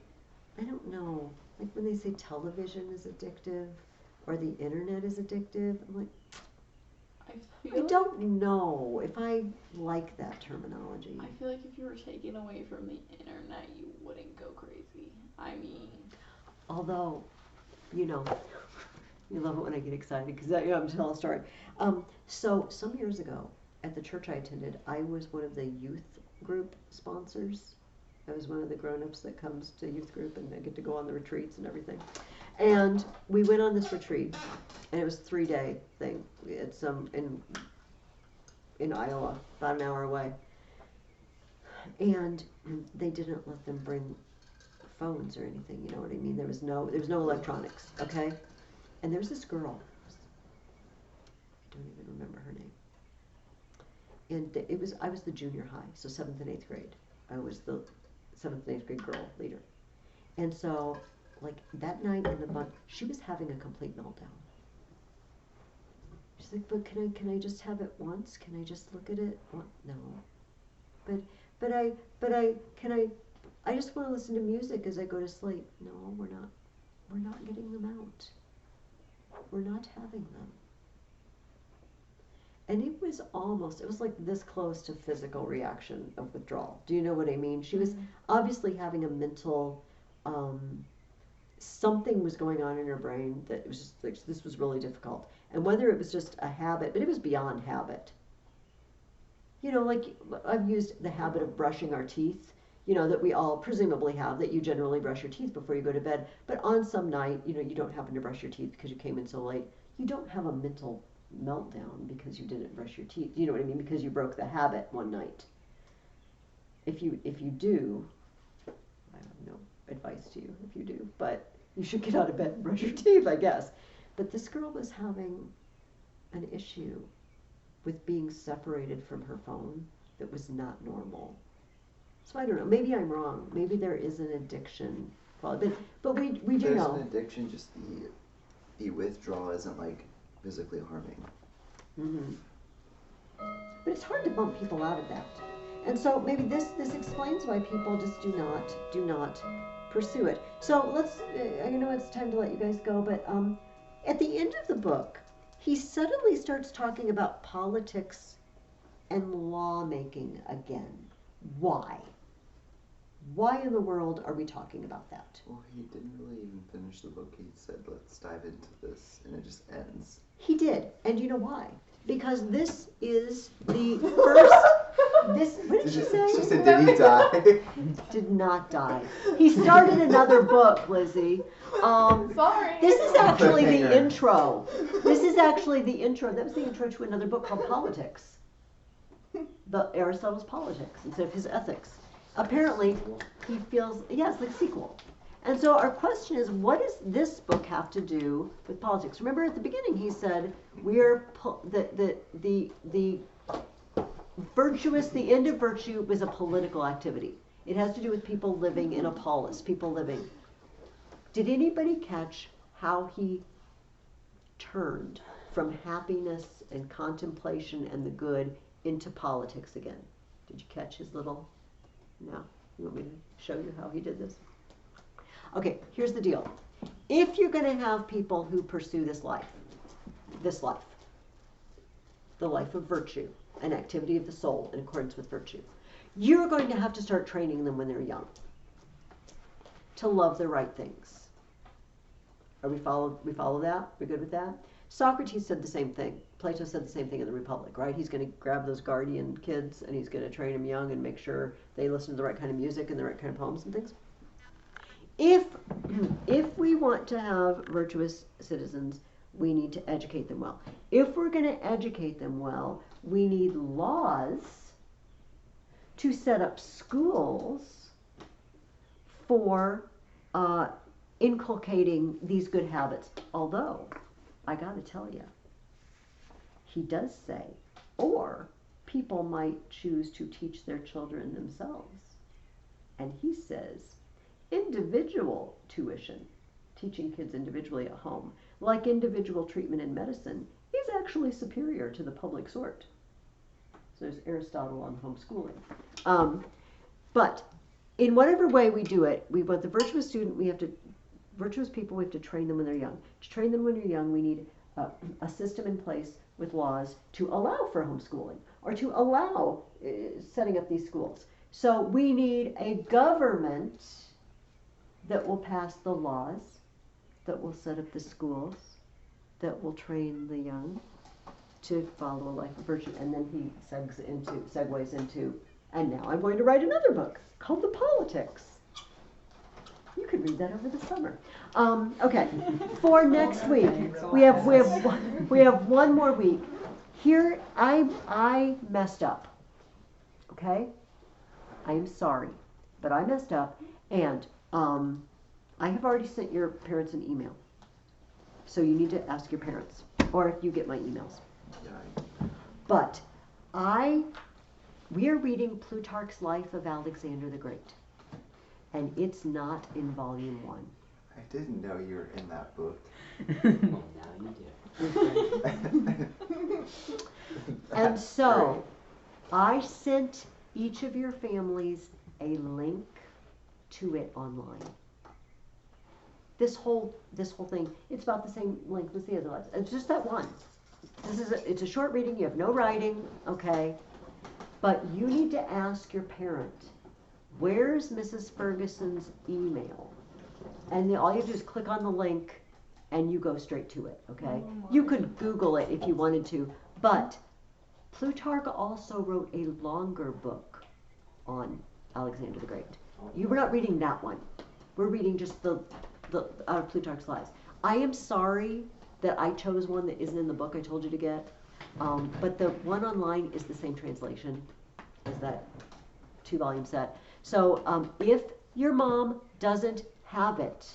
I don't know, like when they say television is addictive or the internet is addictive, I'm like, I don't know if I like that terminology. I feel like if you were taken away from the internet, you wouldn't go crazy. I mean, although, you know, you love it when I get excited because I'm going to tell a story. So some years ago at the church I attended, I was one of the youth group sponsors. I was one of the grown-ups that comes to youth group, and I get to go on the retreats and everything. And we went on this retreat, and it was a 3-day thing. It's in Iowa, about an hour away. And they didn't let them bring phones or anything, you know what I mean? There was no electronics, okay? And there was this girl, I don't even remember her name. And I was the junior high, so 7th and 8th grade. I was the 7th and 8th grade girl leader. And so, like, that night in the bunk, she was having a complete meltdown. She's like, but can I just have it once? Can I just look at it? Well, no. But I just want to listen to music as I go to sleep. No, we're not getting them out. We're not having them. And it was like this close to physical reaction of withdrawal. Do you know what I mean? She was obviously having a mental something was going on in her brain that it was just like, this was really difficult. And whether it was just a habit, but it was beyond habit. You know, like I've used the habit of brushing our teeth, you know, that we all presumably have, that you generally brush your teeth before you go to bed. But on some night, you know, you don't happen to brush your teeth because you came in so late. You don't have a mental meltdown because you didn't brush your teeth. You know what I mean? Because you broke the habit one night. If you do, I have no advice to you if you do, but you should get out of bed and brush your teeth, I guess. But this girl was having an issue with being separated from her phone that was not normal. So I don't know. Maybe I'm wrong. Maybe there is an addiction. But we do There's know. There's an addiction. Just the withdrawal isn't like physically harming. Mm-hmm. But it's hard to bump people out of that. And so maybe this explains why people just do not pursue it. So let's. I know it's time to let you guys go, but at the end of the book, he suddenly starts talking about politics and lawmaking again. Why? Why in the world are we talking about that? Well, he didn't really even finish the book. He said, let's dive into this, and it just ends. He did. And you know why? Because this is the first... What did she say? She said, did he die? Did not die. He started another book, Lizzie. Sorry. This is actually the intro. This is actually the intro. That was the intro to another book called Politics. The Aristotle's Politics instead of his Ethics. Apparently, he feels, yes, the sequel. And so our question is, what does this book have to do with politics? Remember at the beginning he said, we are the virtuous, the end of virtue was a political activity. It has to do with people living in a polis, people living. Did anybody catch how he turned from happiness and contemplation and the good into politics again? Did you catch his little... No? You want me to show you how he did this? Okay, here's the deal. If you're going to have people who pursue this life, the life of virtue, an activity of the soul in accordance with virtue, you're going to have to start training them when they're young to love the right things. We follow that? We're good with that? Socrates said the same thing. Plato said the same thing in the Republic, right? He's going to grab those guardian kids and he's going to train them young and make sure they listen to the right kind of music and the right kind of poems and things. If we want to have virtuous citizens, we need to educate them well. If we're going to educate them well, we need laws to set up schools for inculcating these good habits. Although, I got to tell you, he does say, or people might choose to teach their children themselves. And he says, individual tuition, teaching kids individually at home, like individual treatment in medicine, is actually superior to the public sort. So there's Aristotle on homeschooling. But in whatever way we do it, we want the virtuous student, virtuous people, we have to train them when they're young. To train them when they're young, we need a system in place with laws to allow for homeschooling or to allow setting up these schools. So we need a government that will pass the laws, that will set up the schools, that will train the young to follow a life of virtue. And then he segues into, and now I'm going to write another book called The Politics. You could read that over the summer. Okay, for next week, we have one more week. Here, I messed up. Okay, I am sorry, but I messed up, and I have already sent your parents an email. So you need to ask your parents, or if you get my emails. Yeah. But we are reading Plutarch's Life of Alexander the Great. And it's not in volume 1. I didn't know you were in that book. Well, now you do. And so, I sent each of your families a link to it online. This whole thing, it's about the same length as the other ones. It's just that one. It's a short reading. You have no writing, okay? But you need to ask your parent, where's Mrs. Ferguson's email? And all you have to do is click on the link and you go straight to it, okay? Oh You my. could Google it if you wanted to, but Plutarch also wrote a longer book on Alexander the Great. We're not reading that one. We're reading just the out of Plutarch's Lives. I am sorry that I chose one that isn't in the book I told you to get, but the one online is the same translation as that 2-volume set. So if your mom doesn't have it,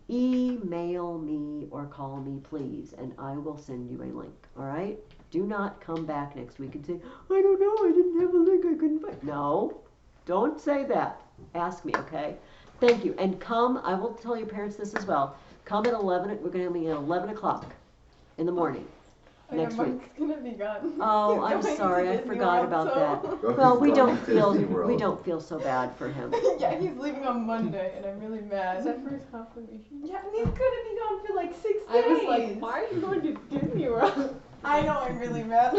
email me or call me, please, and I will send you a link. All right? Do not come back next week and say, I don't know, I didn't have a link, I couldn't find. No, don't say that. Ask me, okay? Thank you. And come, I will tell your parents this as well. Come at 11, we're going to be at 11 o'clock in the morning. Next week. Mike's gonna be gone. Oh, He's I'm going sorry, to I Disney forgot World, about so- that. Oh, Well, he's we going don't to feel Disney World. we don't feel so bad for him. Yeah, he's leaving on Monday, and I'm really mad. Is that for his confirmation? Yeah, and he's gonna be gone for like 6 days. I was like, why are you going to Disney World? I know, I'm really mad.